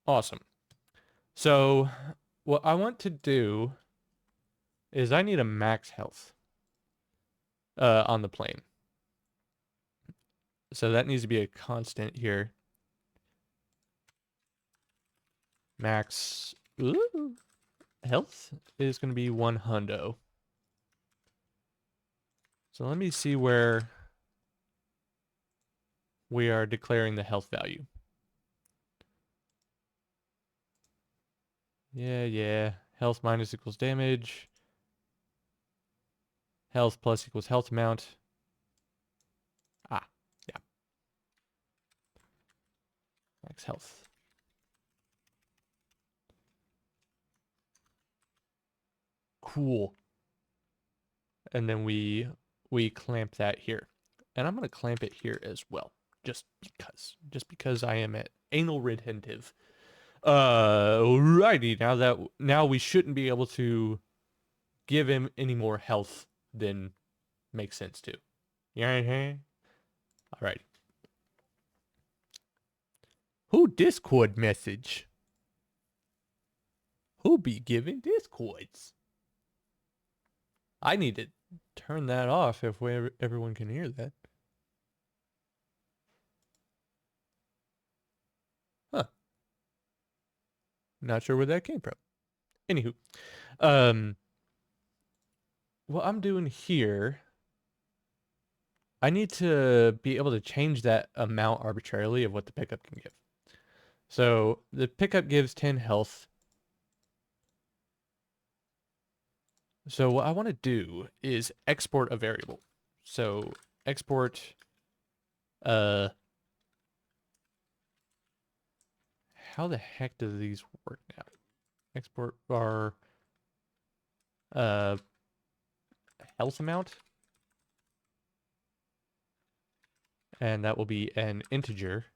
Awesome. So what I want to do is I need a max health on the plane. So that needs to be a constant here. Max health is going to be 100. So let me see where we are declaring the health value. Yeah. Health minus equals damage. Health plus equals health amount. Yeah. Max health. Cool. And then we clamp that here. And I'm going to clamp it here as well. Just because I am anal retentive. Righty. Now we shouldn't be able to give him any more health than makes sense to. Yeah. Alright. Who Discord message? Who be giving Discords? I need to turn that off if everyone can hear that. Huh. Not sure where that came from. Anywho. What I'm doing here I need to be able to change that amount arbitrarily of what the pickup can give. So the pickup gives 10 health. So what I want to do is export a variable. So export, how the heck do these work now? Export bar, uh, health amount. And that will be an integer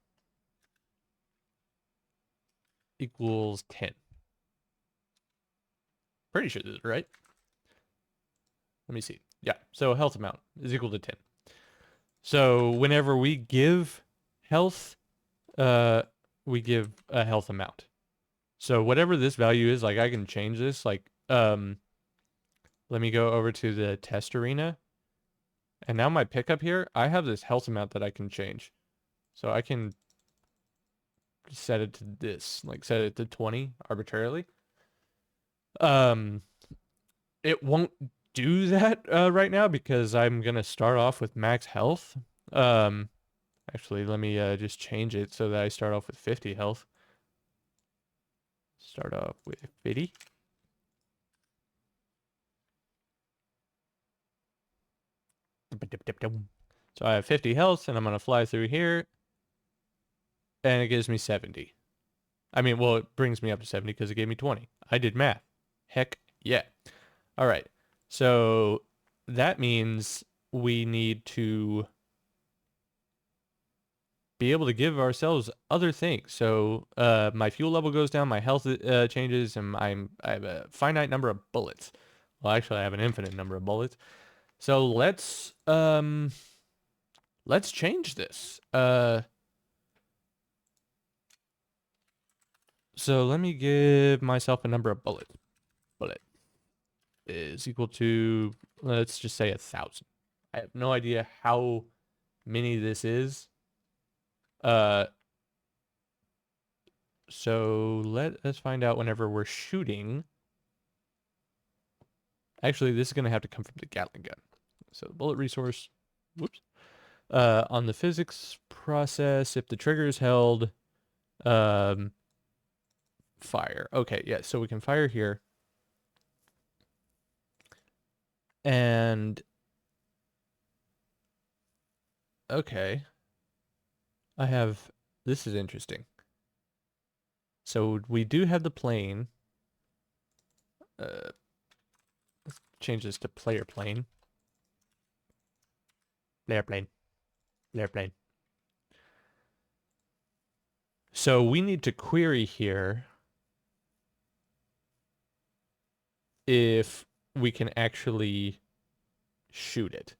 equals 10. Pretty sure this is right. Let me see. Yeah, so health amount is equal to 10. So whenever we give health, we give a health amount. So whatever this value is, like I can change this. Like, let me go over to the test arena. And now my pickup here, I have this health amount that I can change. So I can set it to this, like set it to 20 arbitrarily. It won't do that right now because I'm gonna start off with max health. Actually, let me just change it so that I start off with 50 health. Start off with 50. So I have 50 health, and I'm gonna fly through here, and it gives me 70. I mean, well, it brings me up to 70 because it gave me 20. I did math. Heck yeah. All right. So that means we need to be able to give ourselves other things. So my fuel level goes down, my health changes, and I have a finite number of bullets. Well, actually, I have an infinite number of bullets. So let's change this. So let me give myself a number of bullets. Bullet is equal to, let's just say 1,000. I have no idea how many this is. So let us find out whenever we're shooting. Actually, this is going to have to come from the Gatling gun. So the bullet resource, whoops. On the physics process, if the trigger is held, fire. Okay, yeah, so we can fire here. And, okay. This is interesting. So we do have the plane. Let's change this to player plane. Player plane. Player plane. So we need to query here if we can actually shoot it.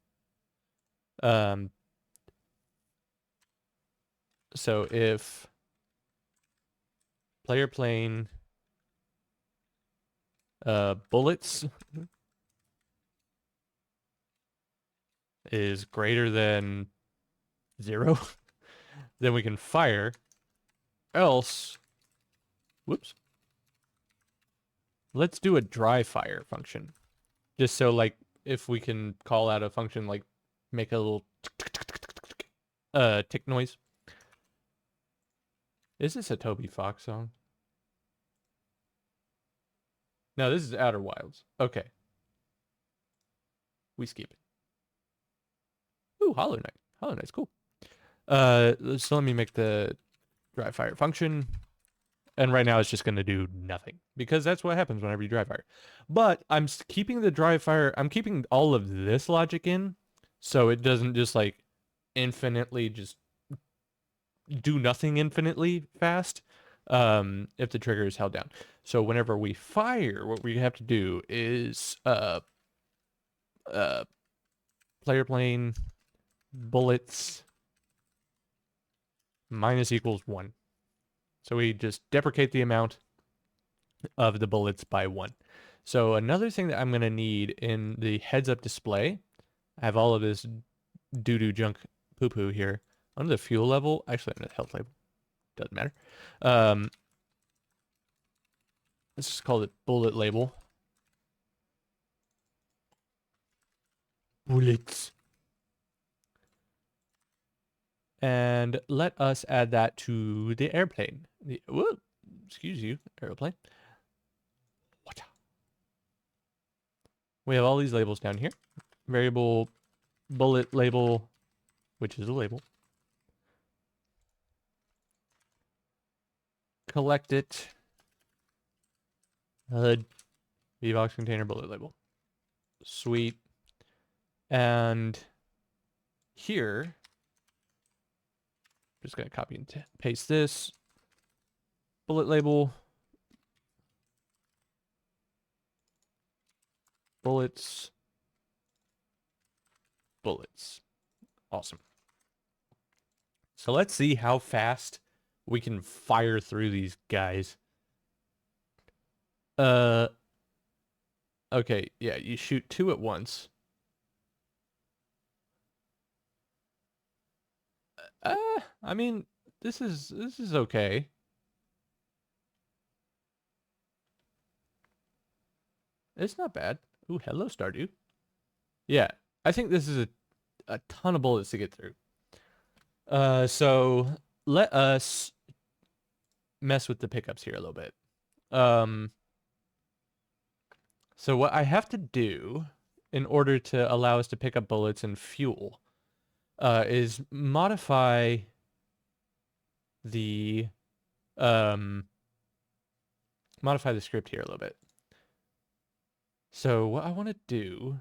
So if player plane bullets is greater than 0, then we can fire. Else, whoops. Let's do a dry fire function. Just so like if we can call out a function like make a little tick noise. Is this a Toby Fox song? No, this is Outer Wilds. Okay. We skip it. Ooh, Hollow Knight. Hollow Knight's cool. So let me make the dry fire function. And right now it's just going to do nothing because that's what happens whenever you dry fire. But I'm keeping the dry fire. I'm keeping all of this logic in so it doesn't just like infinitely just do nothing infinitely fast if the trigger is held down. So whenever we fire, what we have to do is player plane bullets minus equals 1. So we just deprecate the amount of the bullets by 1. So another thing that I'm going to need in the heads-up display, I have all of this doo-doo junk poo-poo here. Under the fuel level, actually under the health label, doesn't matter. Let's just call it bullet label. Bullets. And let us add that to the airplane. Excuse you, airplane. What? We have all these labels down here. Variable bullet label, which is a label. Collect it. HUD. VBox container bullet label. Sweet. And here, just gonna copy and paste this. Bullet label. Bullets. Bullets. Awesome. So let's see how fast we can fire through these guys. Okay, yeah, you shoot 2 at once. I mean, this is okay. It's not bad. Ooh, hello, Stardew. Yeah, I think this is a ton of bullets to get through. So let us mess with the pickups here a little bit. So what I have to do in order to allow us to pick up bullets and fuel is modify the script here a little bit. So what I want to do,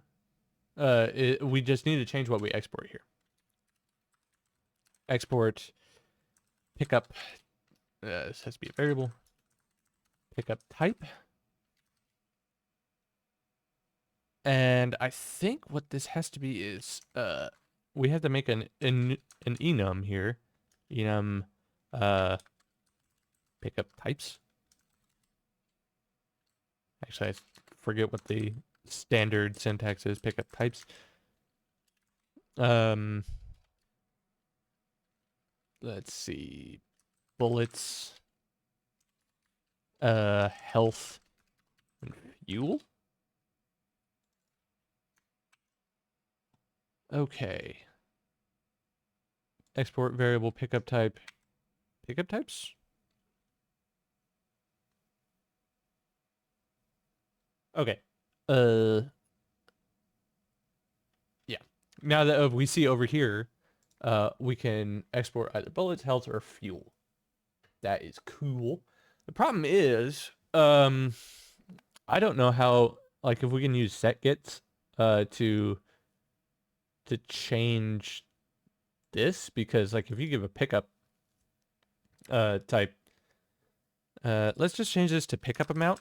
we just need to change what we export here. Export pickup. This has to be a variable. Pickup type. And I think what this has to be is we have to make an enum here. Enum pickup types. Actually, I forget what the standard syntax is. Pickup types. Let's see. Bullets. Health and fuel. Okay. Export variable pickup type. Pickup types? Okay. Yeah. Now that we see over here, we can export either bullets, health, or fuel. That is cool. The problem is, I don't know how, like, if we can use setgets, to change this, because, like, if you give a pickup, type, let's just change this to pickup amount.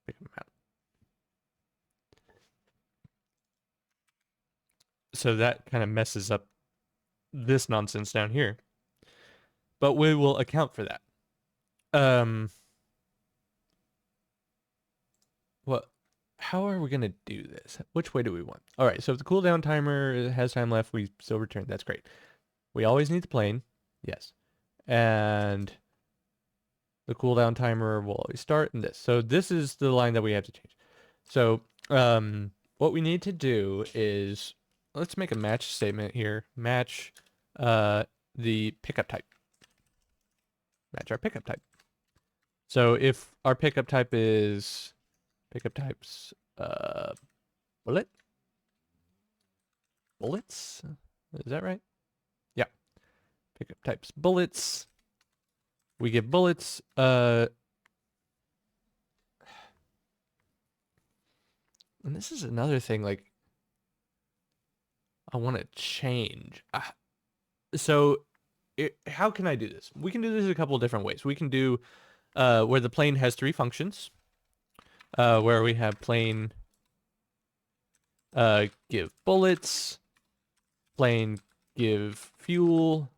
Pickup amount. So that kind of messes up this nonsense down here. But we will account for that. What? How are we gonna do this? Which way do we want? All right. So if the cooldown timer has time left, we still return. That's great. We always need the plane. Yes. And the cooldown timer will always start in this. So this is the line that we have to change. So what we need to do is, let's make a match statement here. Match the pickup type. Match our pickup type. So if our pickup type is pickup types bullet? Bullets? Is that right? Yeah. Pickup types bullets. We give bullets and this is another thing, like, I want to change. So how can I do this? We can do this a couple of different ways. We can do where the plane has 3 functions. Where we have plane give bullets, plane give fuel,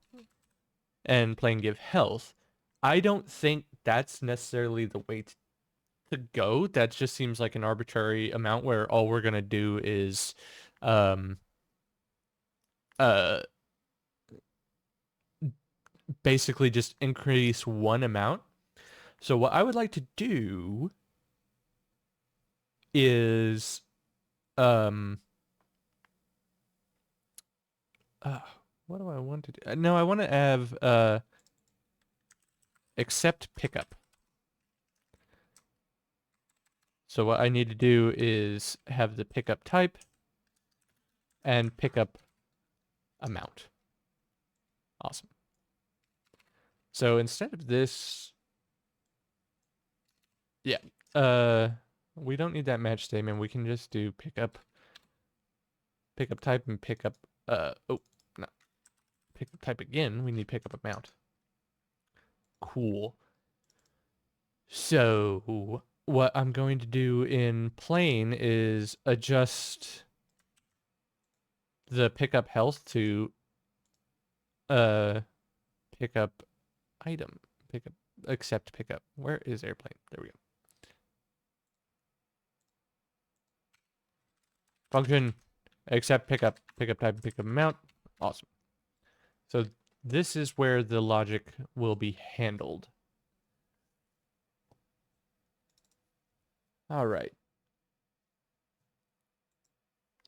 and plane give health. I don't think that's necessarily the way to go. That just seems like an arbitrary amount where all we're gonna do is basically just increase one amount. So what I would like to do is what do I want to do? No, I want to have accept pickup. So what I need to do is have the pickup type and pickup amount. Awesome. So instead of this, yeah, we don't need that match statement. We can just do pickup type and pickup, oh, no, pickup type again. We need pickup amount. Cool. So what I'm going to do in plain is adjust the pickup health to pickup item, pickup accept pickup. Where is airplane? There we go. Function accept pickup type, pickup amount. Awesome. So this is where the logic will be handled. All right.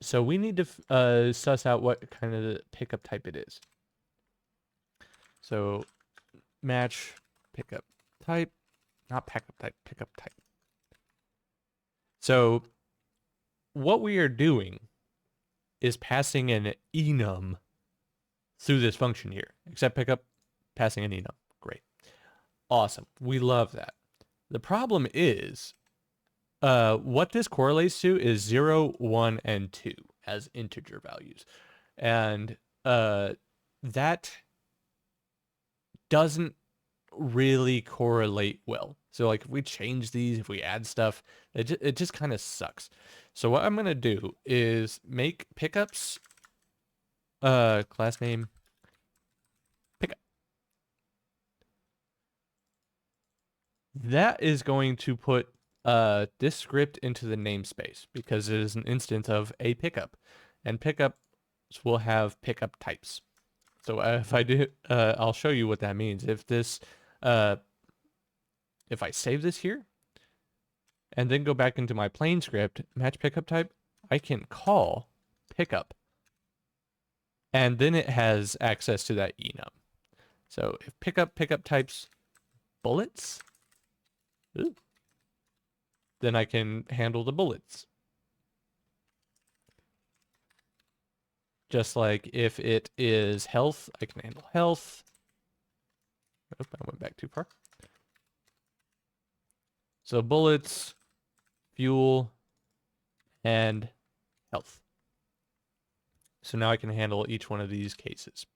So we need to suss out what kind of pickup type it is. So match pickup type, not pickup type, pickup type. So what we are doing is passing an enum through this function here. Accept pickup, passing an enum. Great. Awesome. We love that. The problem is what this correlates to is 0, 1, and 2 as integer values. And that doesn't really correlate well. So like if we change these, if we add stuff, it just kind of sucks. So what I'm going to do is make pickups class name pickup. That is going to put this script into the namespace because it is an instance of a pickup, and pickups will have pickup types. So if I do, I'll show you what that means. If this, if I save this here, and then go back into my plain script, match pickup type, I can call pickup, and then it has access to that enum. So if pickup types bullets, ooh, then I can handle the bullets. Just like if it is health, I can handle health. Oh, I went back too far. So bullets, fuel, and health. So now I can handle each one of these cases.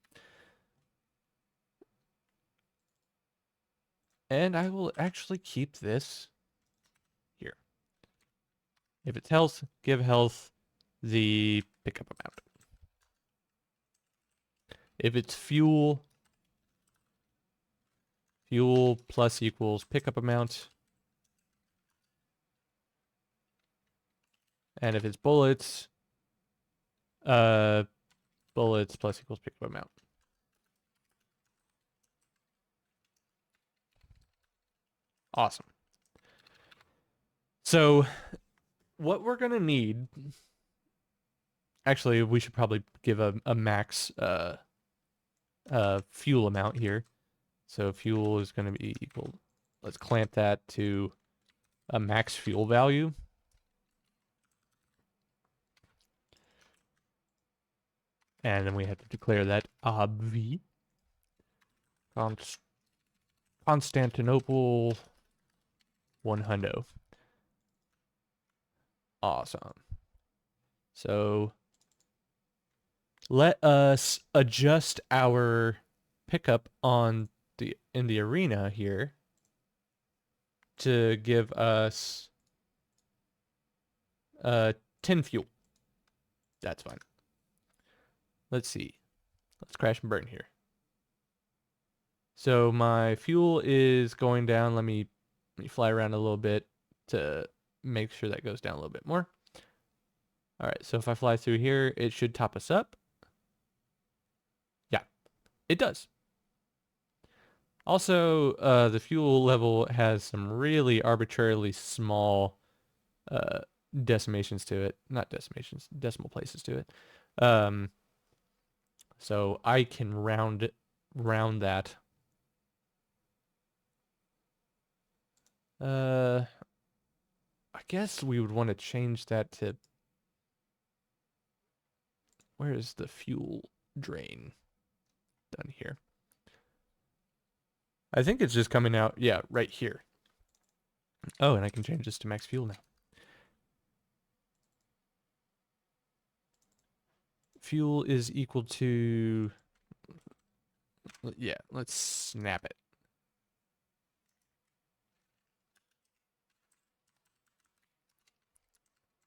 And I will actually keep this here. If it's health, give health the pickup amount. If it's fuel plus equals pickup amount. And if it's bullets, bullets plus equals pickup amount. Awesome. So what we're going to need, actually, we should probably give a max fuel amount here. So fuel is going to be equal, let's clamp that to a max fuel value. And then we have to declare that obv. Constantinople 100. Awesome. So let us adjust our pickup on in the arena here to give us 10 fuel. That's fine. Let's see. Let's crash and burn here. So my fuel is going down. Let me fly around a little bit to make sure that goes down a little bit more. All right, so if I fly through here, it should top us up. Yeah, it does. Also, the fuel level has some really arbitrarily small decimations to it. Not decimations, decimal places to it. So I can round that. I guess we would want to change that to, where is the fuel drain? Done here. I think it's just coming out, yeah, right here. Oh, and I can change this to max fuel now. Fuel is equal to, yeah, let's snap it.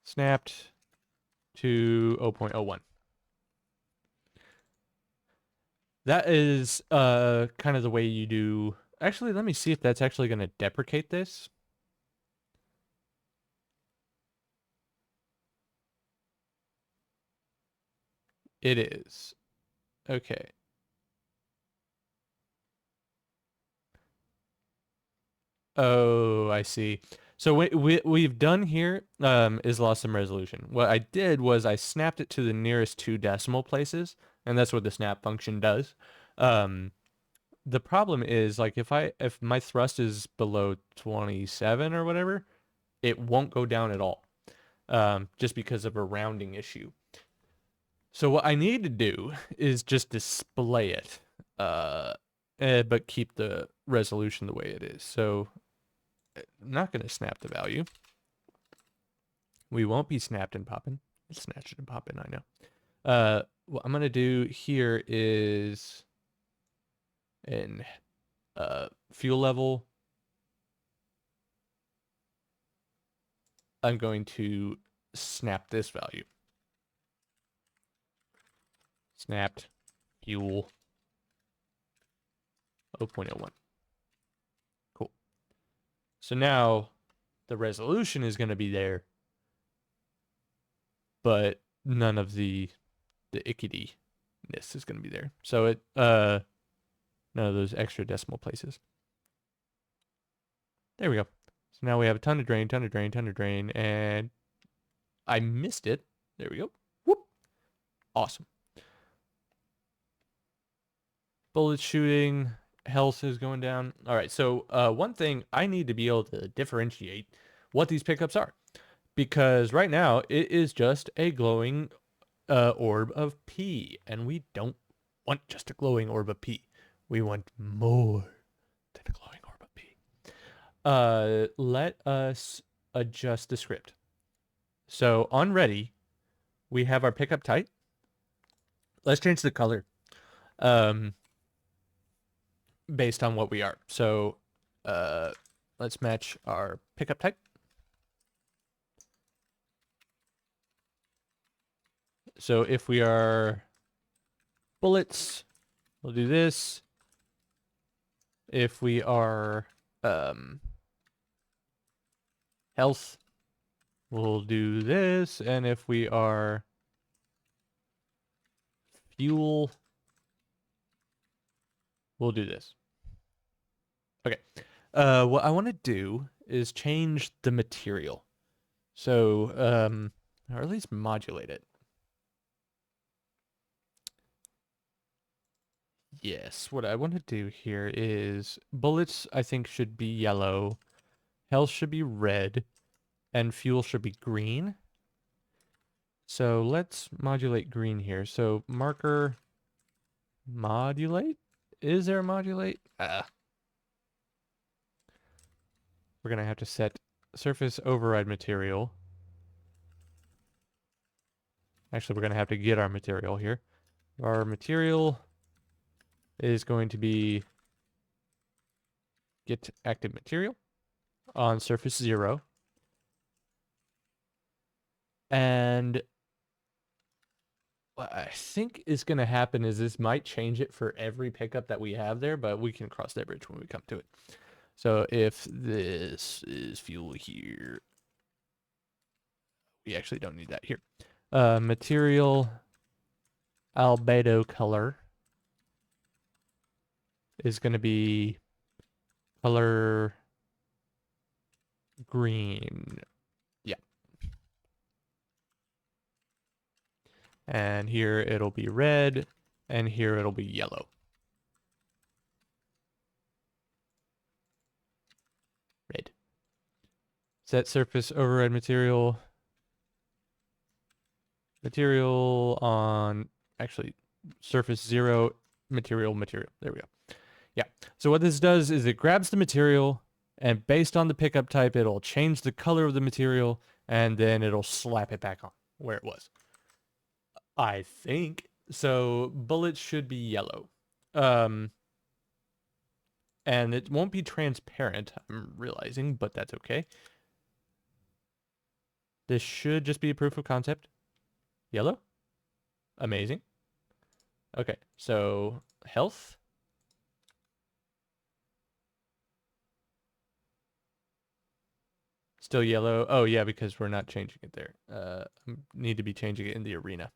Snapped to 0.01. That is kind of the way you do. Actually, let me see if that's actually going to deprecate this. It is. Okay. Oh, I see. So we've done here is lost some resolution. What I did was I snapped it to the nearest 2 decimal places, and that's what the snap function does. The problem is, like, if my thrust is below 27 or whatever, it won't go down at all, just because of a rounding issue. So what I need to do is just display it, but keep the resolution the way it is. So I'm not going to snap the value. We won't be snapped and popping. Snatch it and popping, I know. What I'm going to do here is in fuel level, I'm going to snap this value. Snapped fuel 0.01. Cool. So now the resolution is going to be there, but none of the ickety-ness is going to be there. So it none of those extra decimal places. There we go. So now we have a ton of drain, and I missed it. There we go. Whoop. Awesome. Bullet shooting, health is going down. All right, so one thing I need to be able to differentiate what these pickups are, because right now it is just a glowing orb of P, and we don't want just a glowing orb of P. We want more than a glowing orb of P. Let us adjust the script. So on ready, we have our pickup type. Let's change the color based on what we are. So let's match our pickup type. So if we are bullets, we'll do this. If we are health, we'll do this. And if we are fuel, we'll do this. Okay. What I want to do is change the material. So, or at least modulate it. Yes, what I want to do here is bullets, I think, should be yellow, health should be red, and fuel should be green. So let's modulate green here. So marker modulate? Is there a modulate? We're going to have to set surface override material. Actually, we're going to have to get our material here. Our material is going to be get active material on surface 0. And what I think is going to happen is this might change it for every pickup that we have there, but we can cross that bridge when we come to it. So if this is fuel here, we actually don't need that here. Material albedo color is going to be color green. Yeah. And here it'll be red. And here it'll be yellow. Red. Set surface override material. Material on, actually, surface 0, material. There we go. Yeah. So what this does is it grabs the material, and based on the pickup type, it'll change the color of the material, and then it'll slap it back on where it was. I think. So bullets should be yellow. And it won't be transparent, I'm realizing, but that's okay. This should just be a proof of concept. Yellow? Amazing. Okay, so health. Still yellow. Oh, yeah, because we're not changing it there. Need to be changing it in the arena.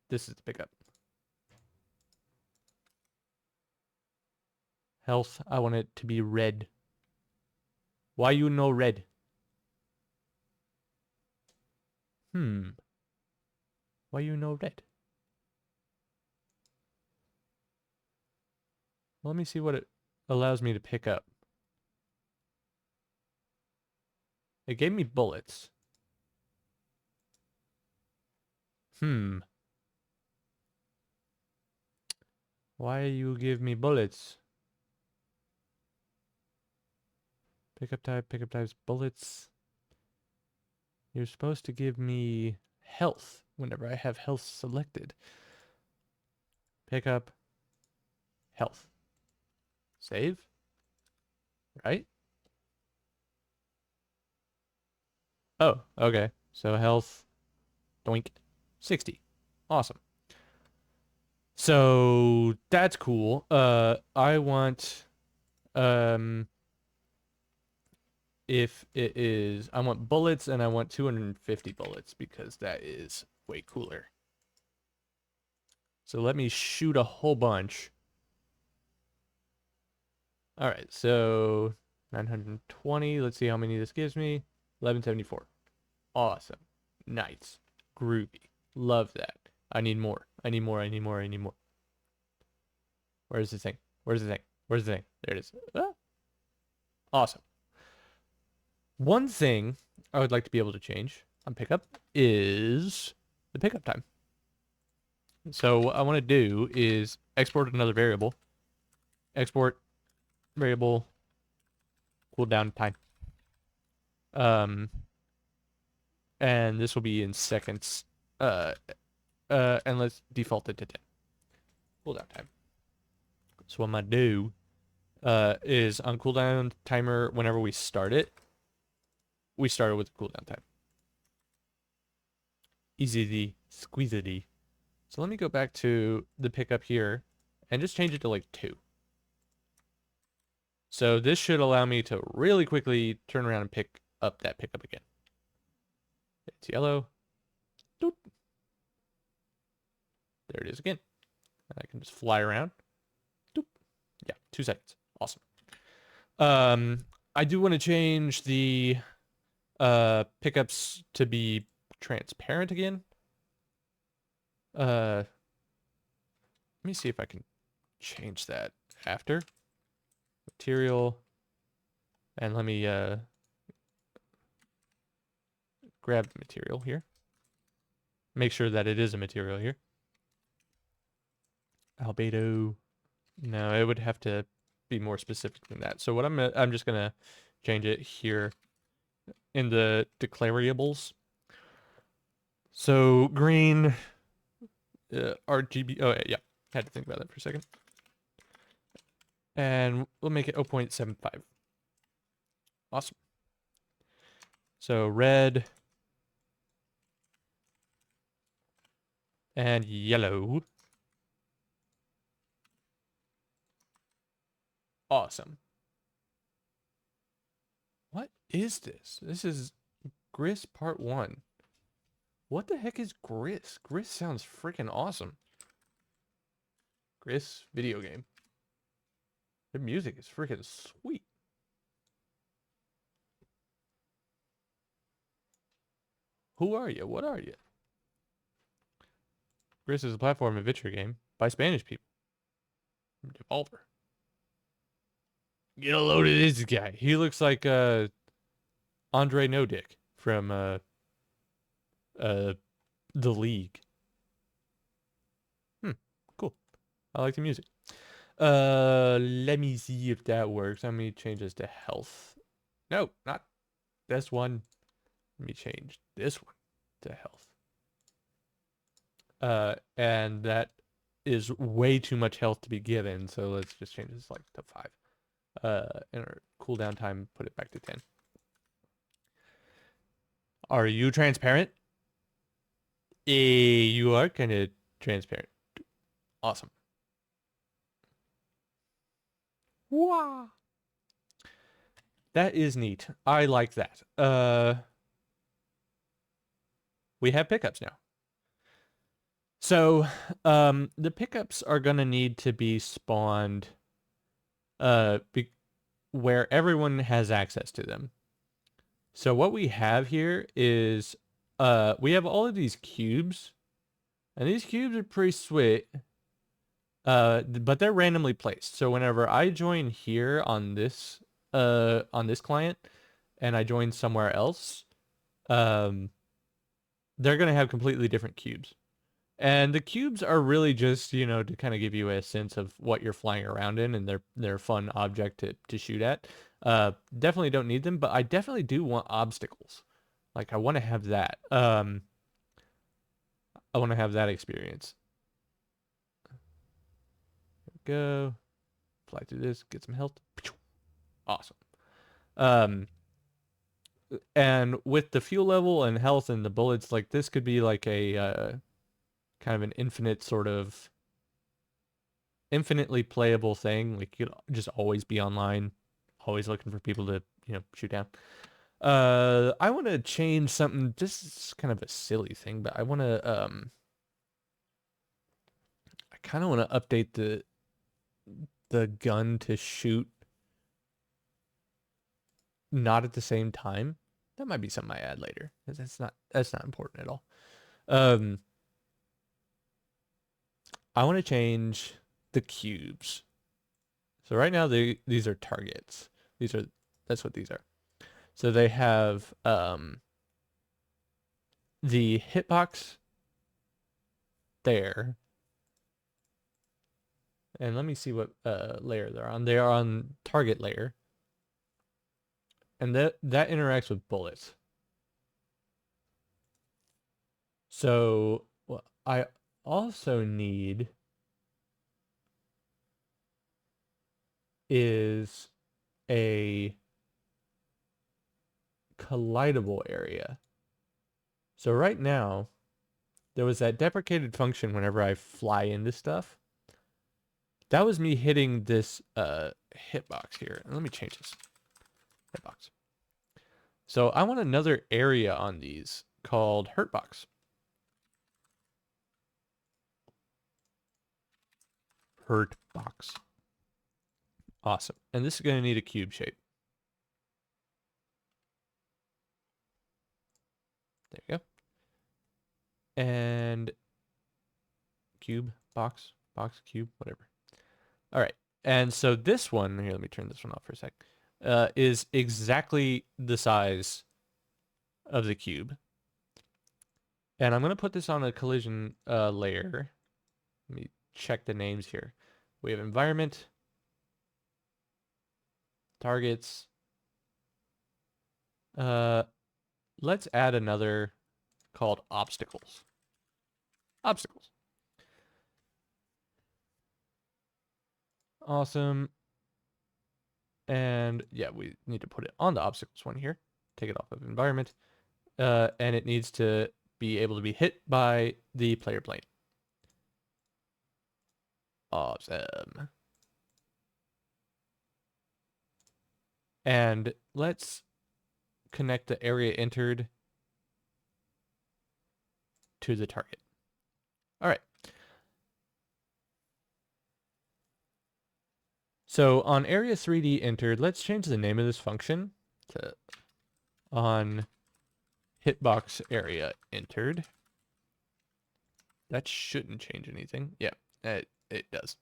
This is the pickup. Health, I want it to be red. Why you no red? Why you no red? Well, let me see what it allows me to pick up. It gave me bullets. Why you give me bullets? Pickup types, bullets. You're supposed to give me health whenever I have health selected. Pickup, health. Save? Right? Oh, okay. So health, doink, 60. Awesome. So that's cool. I want, if it is, I want bullets and I want 250 bullets because that is way cooler. So let me shoot a whole bunch. All right, so 920. Let's see how many this gives me. 1174. Awesome. Nice. Groovy. Love that. I need more. I need more. I need more. I need more. Where's the thing? Where's the thing? Where's the thing? There it is. Ah. Awesome. One thing I would like to be able to change on pickup is the pickup time. So what I want to do is export another variable. Export variable cooldown time. And this will be in seconds. And let's default it to 10. Cooldown time. So what I'm gonna do is on cooldown timer, whenever we start it, we start it with cooldown time. Easy squeezity. So let me go back to the pickup here and just change it to like 2. So this should allow me to really quickly turn around and pick up that pickup again. It's yellow. Doop. There it is again. I can just fly around. Doop. Yeah, 2 seconds. Awesome. I do want to change the pickups to be transparent again. Let me see if I can change that after. Material. And let me grab the material here. Make sure that it is a material here. Albedo. No, it would have to be more specific than that. So what I'm just gonna change it here in the declarables. So green, RGB. Oh yeah, had to think about that for a second. And we'll make it 0.75. Awesome. So red and yellow. Awesome. What is this? This is Gris Part 1. What the heck is Gris? Gris sounds freaking awesome. Gris video game. Their music is freaking sweet. Who are you? What are you? Gris is a platform adventure game. by Spanish people. Devolver. Get a load of this guy. He looks like Andre No Dick from The League. Cool. I like the music. Let me see if that works. Let me change this to health. No, not this one. Let me change this one to health. And that is way too much health to be given, so let's just change this like to 5. And our cooldown time, put it back to 10. Are you transparent? You are kind of transparent. Awesome. Wow. That is neat. I like that. We have pickups now. So, the pickups are gonna need to be spawned, where everyone has access to them. So what we have here is, we have all of these cubes, and these cubes are pretty sweet. But they're randomly placed. So whenever I join here on this client, and I join somewhere else, they're gonna have completely different cubes. And the cubes are really just, to kind of give you a sense of what you're flying around in, and they're a fun object to shoot at. Definitely don't need them, but I definitely do want obstacles. Like I want to have that. I want to have that experience. Go. Fly through this, get some health. Awesome. And with the fuel level and health and the bullets, like this could be like a kind of an infinitely playable thing. Like you'd just always be online, always looking for people to, shoot down. I want to change something. This is kind of a silly thing, but I want to I kind of want to update the gun to shoot not at the same time. That might be something I add later. That's not important at all. I want to change the cubes. So right now these are targets. That's what these are. So they have the hitbox there. And let me see what layer they're on. They are on target layer. And that interacts with bullets. So what I also need is a collidable area. So right now, there was that deprecated function whenever I fly into stuff. That was me hitting this hitbox here. Let me change this. Hitbox. So I want another area on these called hurtbox. Hurtbox. Awesome. And this is going to need a cube shape. There you go. And cube, box, cube, whatever. All right. And so this one, here, let me turn this one off for a sec, is exactly the size of the cube. And I'm going to put this on a collision layer. Let me check the names here. We have environment, targets. Let's add another called obstacles. Obstacles. Awesome. And yeah, we need to put it on the obstacles one here. Take it off of environment. And it needs to be able to be hit by the player plane. Awesome. And let's connect the area entered to the target. All right. So on area 3D entered, let's change the name of this function to on hitbox area entered. That shouldn't change anything. Yeah. It does.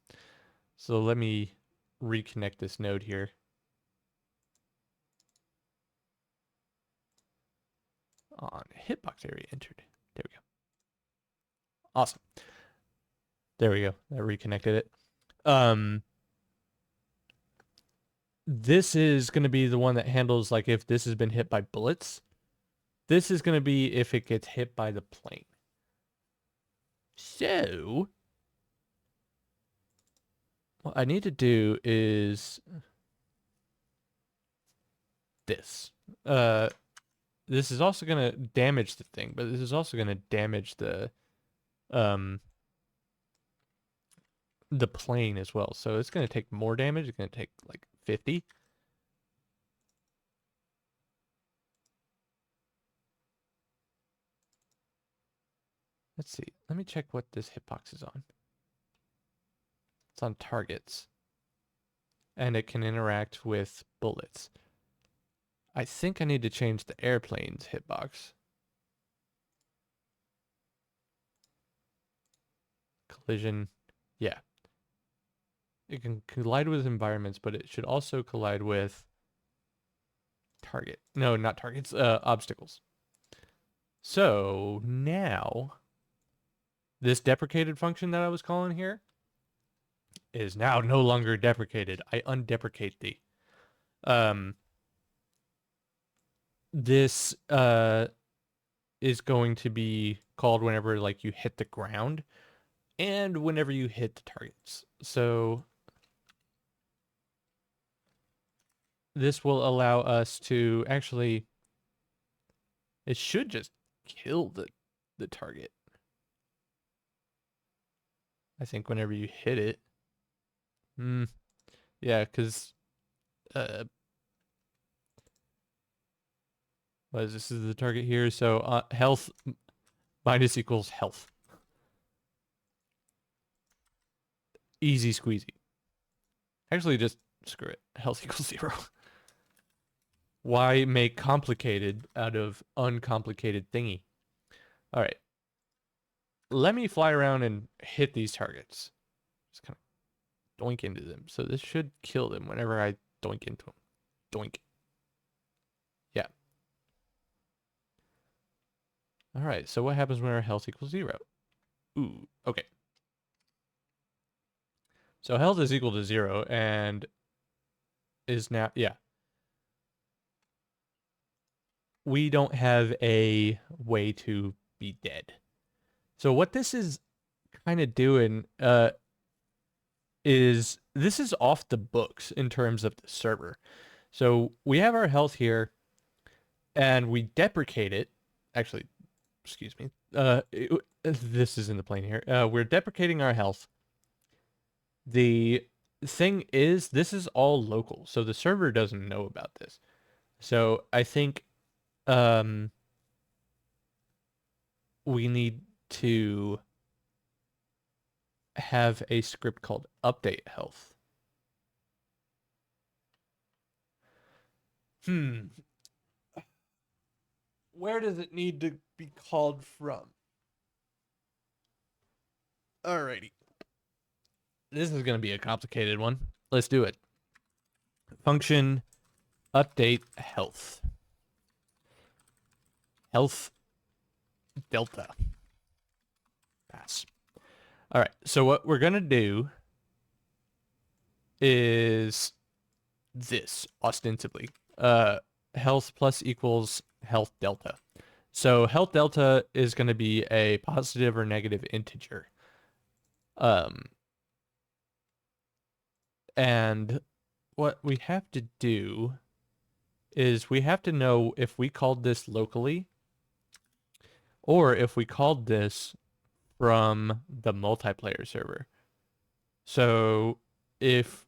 So let me reconnect this node here. On hitbox area entered. There we go. Awesome. There we go. I reconnected it. This is going to be the one that handles like if this has been hit by bullets. This is going to be if it gets hit by the plane. So what I need to do is this. This is also going to damage the thing, but this is also going to damage the plane as well. So it's going to take more damage. It's going to take like 50. Let's see. Let me check what this hitbox is on. It's on targets. And it can interact with bullets. I think I need to change the airplane's hitbox. Collision. Yeah. It can collide with environments, but it should also collide with target. No, not targets. Obstacles. So now this deprecated function that I was calling here is now no longer deprecated. I undeprecate thee. This is going to be called whenever like you hit the ground and whenever you hit the targets. So this will allow us to actually, it should just kill the target. I think whenever you hit it. Yeah, because what is this? Is the target here? So health minus equals health. Easy squeezy. Actually, just screw it. Health equals 0. Why make complicated out of uncomplicated thingy? All right. Let me fly around and hit these targets. Just kind of doink into them. So this should kill them whenever I doink into them. Doink. Yeah. All right. So what happens when our health equals 0? Ooh. Okay. So health is equal to 0 and is now, yeah. We don't have a way to be dead. So what this is kind of doing is this is off the books in terms of the server. So we have our health here and we deprecate it. Actually, excuse me. This is in the plane here. We're deprecating our health. The thing is, this is all local. So the server doesn't know about this. So I think we need to have a script called update health. Where does it need to be called from? Alrighty. This is going to be a complicated one. Let's do it. Function update health. Health delta. Pass. All right. So what we're going to do is this ostensibly. Health plus equals health delta. So health delta is going to be a positive or negative integer. And what we have to do is we have to know if we called this locally or if we called this from the multiplayer server. So if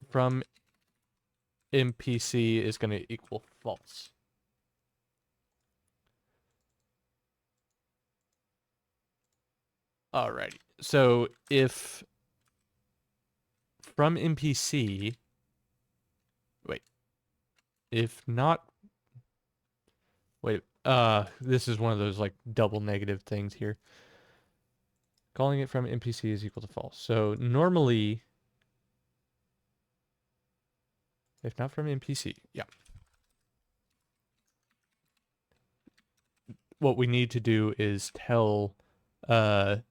from NPC is going to equal false. Alrighty. So if from NPC, wait, if not, wait, this is one of those like double negative things here. Calling it from NPC is equal to false. So normally, if not from NPC, yeah. What we need to do is tell the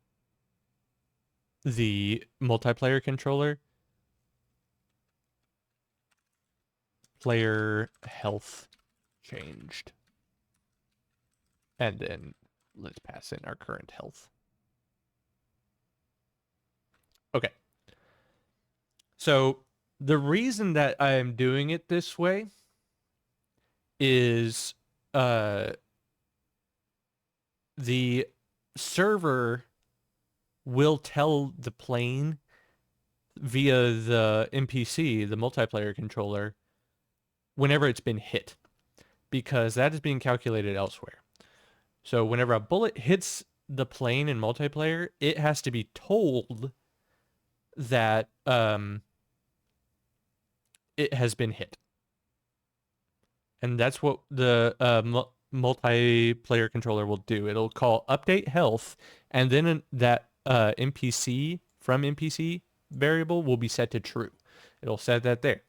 multiplayer controller player health changed. And then let's pass in our current health. Okay. So the reason that I am doing it this way is the server will tell the plane via the NPC, the multiplayer controller, whenever it's been hit, because that is being calculated elsewhere. So whenever a bullet hits the plane in multiplayer, it has to be told that it has been hit. And that's what the multiplayer controller will do. It'll call update health, and then that NPC from NPC variable will be set to true. It'll set that there.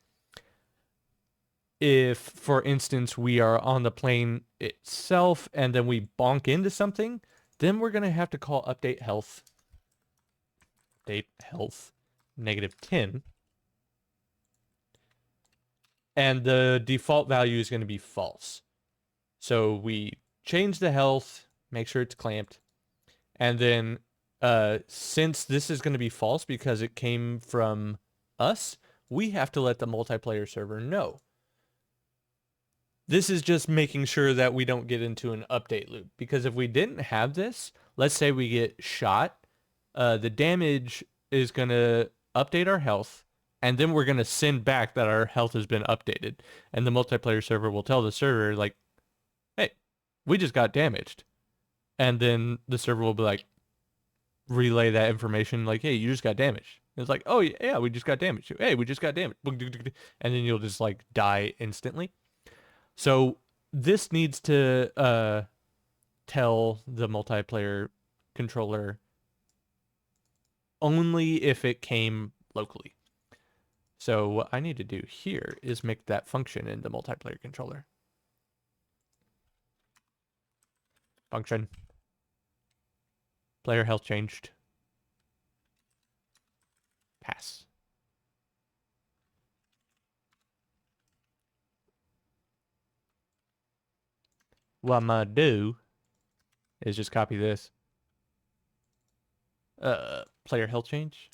If, for instance, we are on the plane itself and then we bonk into something, then we're going to have to call update health -10. And the default value is going to be false. So we change the health, make sure it's clamped. And then since this is going to be false because it came from us, we have to let the multiplayer server know. This is just making sure that we don't get into an update loop. Because if we didn't have this, let's say we get shot, the damage is going to update our health, and then we're going to send back that our health has been updated. And the multiplayer server will tell the server, like, hey, we just got damaged. And then the server will be like, relay that information, like, hey, you just got damaged. And it's like, oh, yeah, we just got damaged. Hey, we just got damaged. And then you'll just, like, die instantly. So this needs to tell the multiplayer controller only if it came locally. So what I need to do here is make that function in the multiplayer controller. Function. Player health changed. Pass. What I'm gonna do is just copy this. Player health change.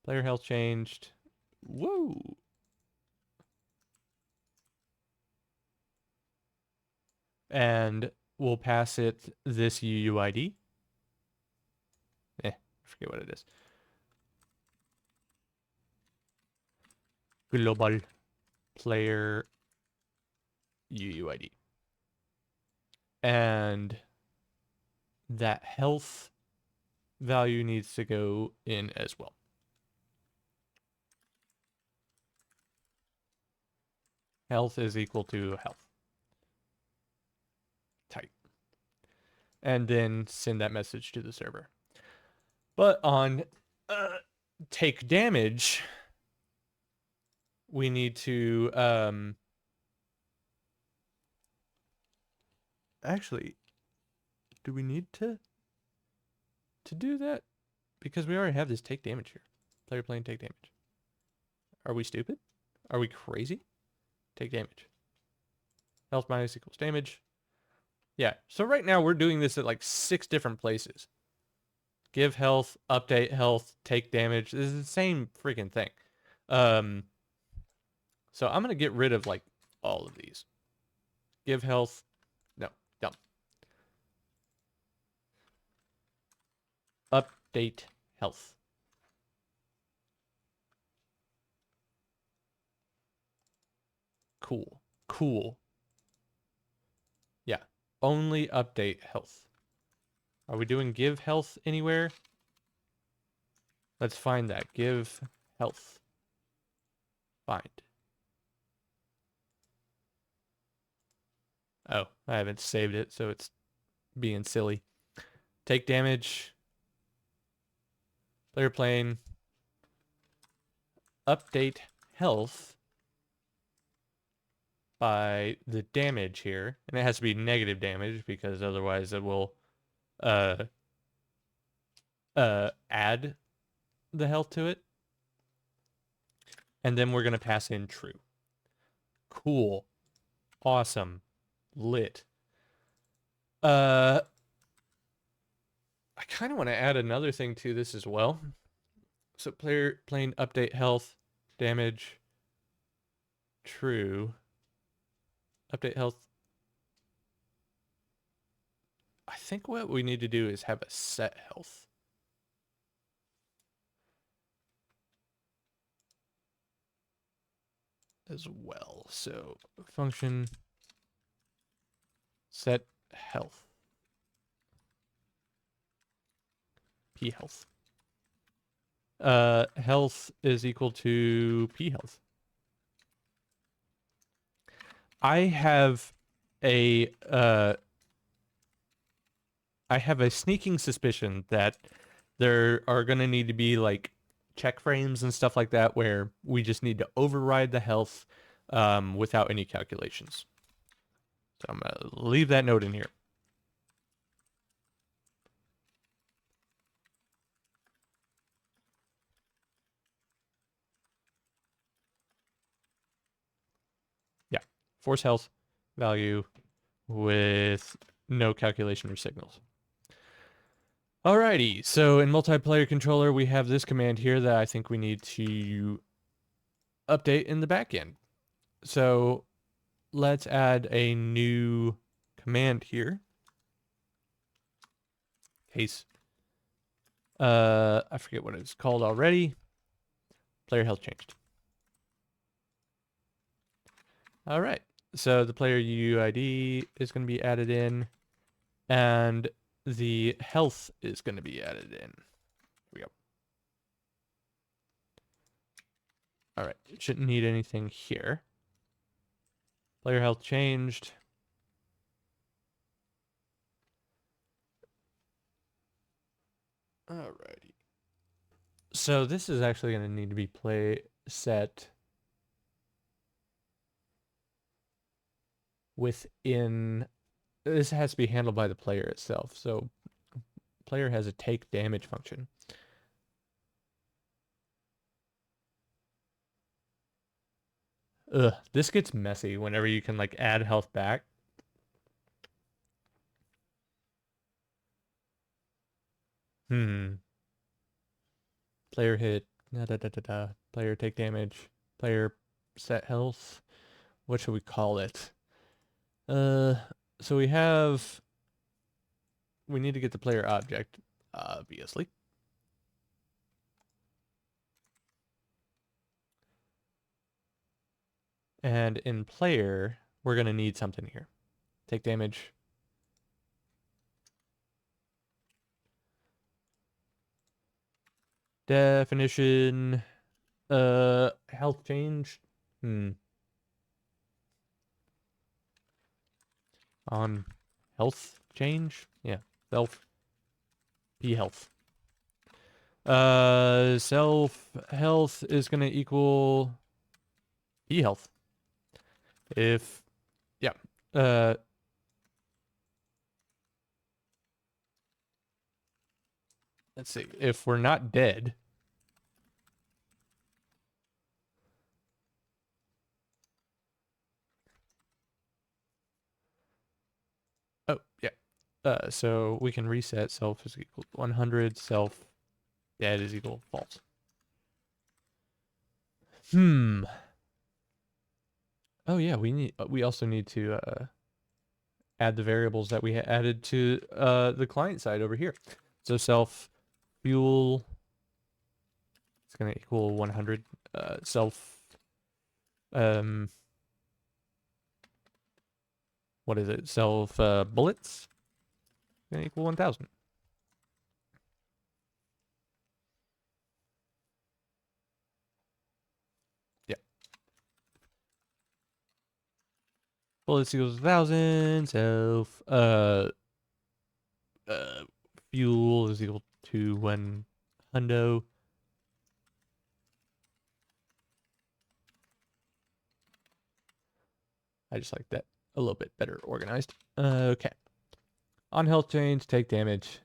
Player health changed. Whoa. And we'll pass it this UUID. I forget what it is. Global player UUID. And that health value needs to go in as well. Health is equal to health. Type. And then send that message to the server. But on take damage, we need to actually, do we need to do that? Because we already have this take damage here. Player plane take damage. Are we stupid? Are we crazy? Take damage. Health minus equals damage. Yeah, so right now we're doing this at like 6 different places. Give health, update health, take damage. This is the same freaking thing. So I'm going to get rid of like all of these. Give health. No, dumb. Update health. Cool. Cool. Yeah. Only update health. Are we doing give health anywhere? Let's find that. Give health. Find. Oh, I haven't saved it, so it's being silly. Take damage. Player plane. Update health by the damage here. And it has to be negative damage because otherwise it will uh add the health to it. And then we're gonna pass in true. Cool. Awesome. Lit. I kind of want to add another thing to this as well. So player plane update health, damage, true. Update health. I think what we need to do is have a set health. As well. So function set health. P health. Health is equal to P health. I have a sneaking suspicion that there are going to need to be like check frames and stuff like that where we just need to override the health without any calculations. So I'm going to leave that note in here. Yeah, force health value with no calculation or signals. Alrighty, so in multiplayer controller, we have this command here that I think we need to update in the backend. So let's add a new command here. Case. I forget what it's called already. Player health changed. All right, so the player UUID is going to be added in, and the health is going to be added in. Here we go. All right, shouldn't need anything here. Player health changed. Alrighty. So this is actually going to need to be play set within. This has to be handled by the player itself. So player has a take damage function. Ugh, this gets messy whenever you can like add health back. Player hit. Da, da, da, da, da. Player take damage. Player set health. What should we call it? So we have. We need to get the player object, obviously. And in player, we're going to need something here. Take damage. Definition. Health change. On health change? Yeah. Self. P health. Self health is going to equal P health. If, yeah. Let's see. If we're not dead. Oh, yeah. So we can reset self is equal to 100, self dead is equal to false. Oh yeah, we also need to add the variables that we added to the client side over here. So self fuel it's going to equal 100. Self what is it? Self bullets going to equal 1000. Yeah. Bullets equals 1,000. Self. Fuel is equal to 1 hundo. I just like that a little bit better organized. Okay. On health change, take damage.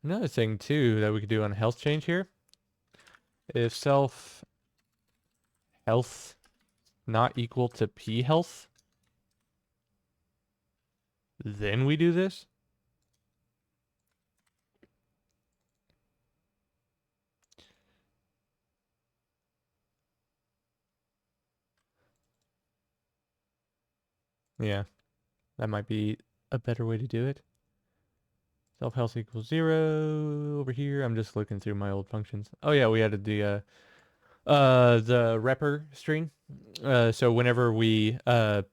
Another thing too that we could do on health change here. If self health not equal to P health, then we do this. Yeah, that might be a better way to do it. Self health equals 0 over here. I'm just looking through my old functions. Oh yeah, we added the repr string. So whenever we call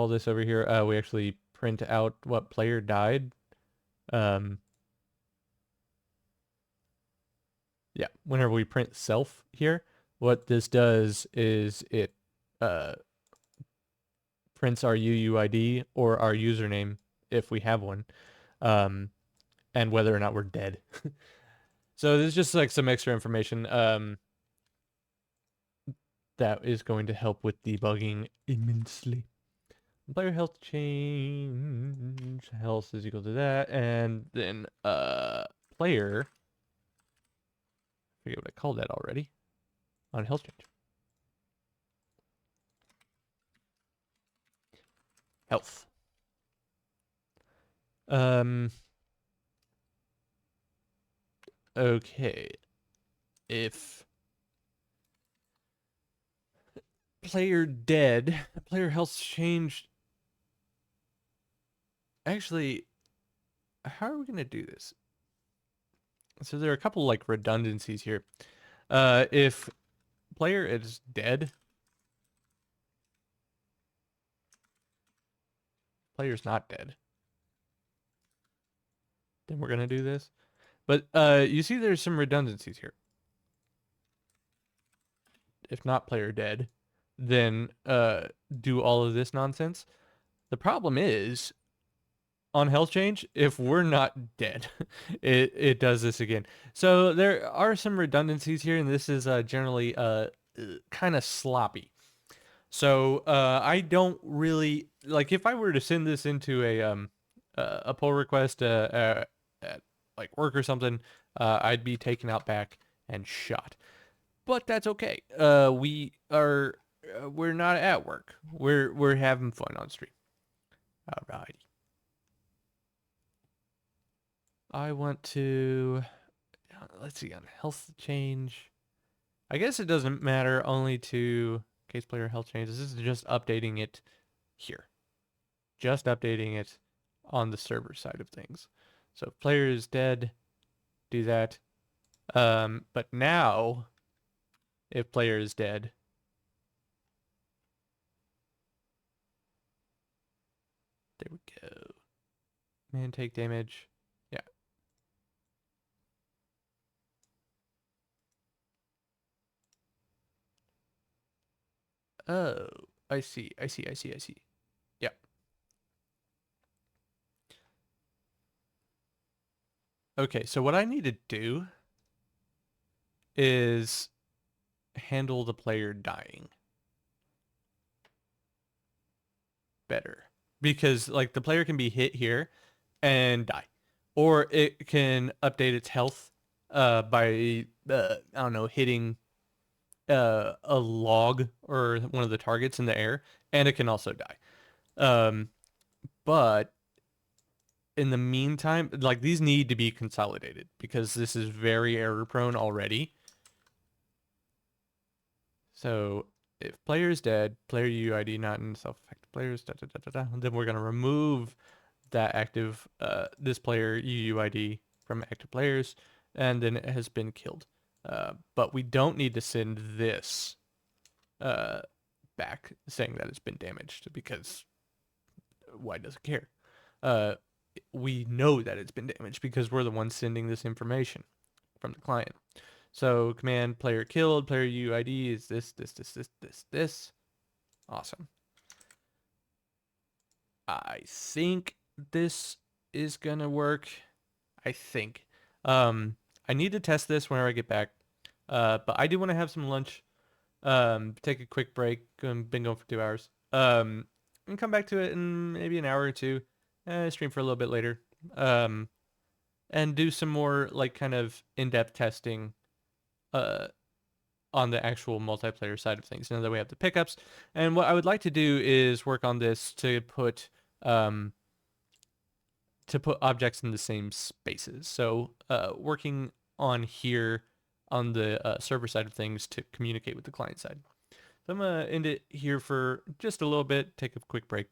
this over here, we actually print out what player died. Yeah, whenever we print self here, what this does is it prints our UUID or our username if we have one, and whether or not we're dead. So this is just like some extra information that is going to help with debugging immensely. Player health change, health is equal to that, and then player, I forget what I called that already, on health change. Health. Okay. If player dead, player health changed. Actually, how are we going to do this? So there are a couple like redundancies here. If player is dead, player's not dead, then we're going to do this. But you see there's some redundancies here. If not player dead, then do all of this nonsense. The problem is on health change, if we're not dead, it does this again. So there are some redundancies here, and this is generally kind of sloppy. So I don't really like if I were to send this into a pull request at like work or something, I'd be taken out back and shot. But that's okay. We're not at work. We're having fun on stream. Alrighty. I want to, let's see, on health change. I guess it doesn't matter only to case player health changes. This is just updating it here. Just updating it on the server side of things. So if player is dead, do that. But now, if player is dead, there we go. Man, take damage. Yeah. Oh, I see. Yeah. Okay, so what I need to do is handle the player dying better. Because like the player can be hit here and die. Or it can update its health by I don't know, hitting a log or one of the targets in the air, and it can also die. But in the meantime, like these need to be consolidated because this is very error prone already. So if player is dead, player UID not in self-affected players, then we're gonna remove that active this player UUID from active players, and then it has been killed. But we don't need to send this back saying that it's been damaged because why does it care? we know that it's been damaged because we're the ones sending this information from the client. So command player killed, player UID is this. Awesome. I think this is gonna work. I think. I need to test this whenever I get back. But I do want to have some lunch. Take a quick break. Been going for 2 hours. And come back to it in maybe an hour or two. Stream for a little bit later. And do some more like kind of in-depth testing. On the actual multiplayer side of things. Now that we have the pickups, and what I would like to do is work on this to put objects in the same spaces. So working on here on the server side of things to communicate with the client side. So I'm gonna end it here for just a little bit, take a quick break,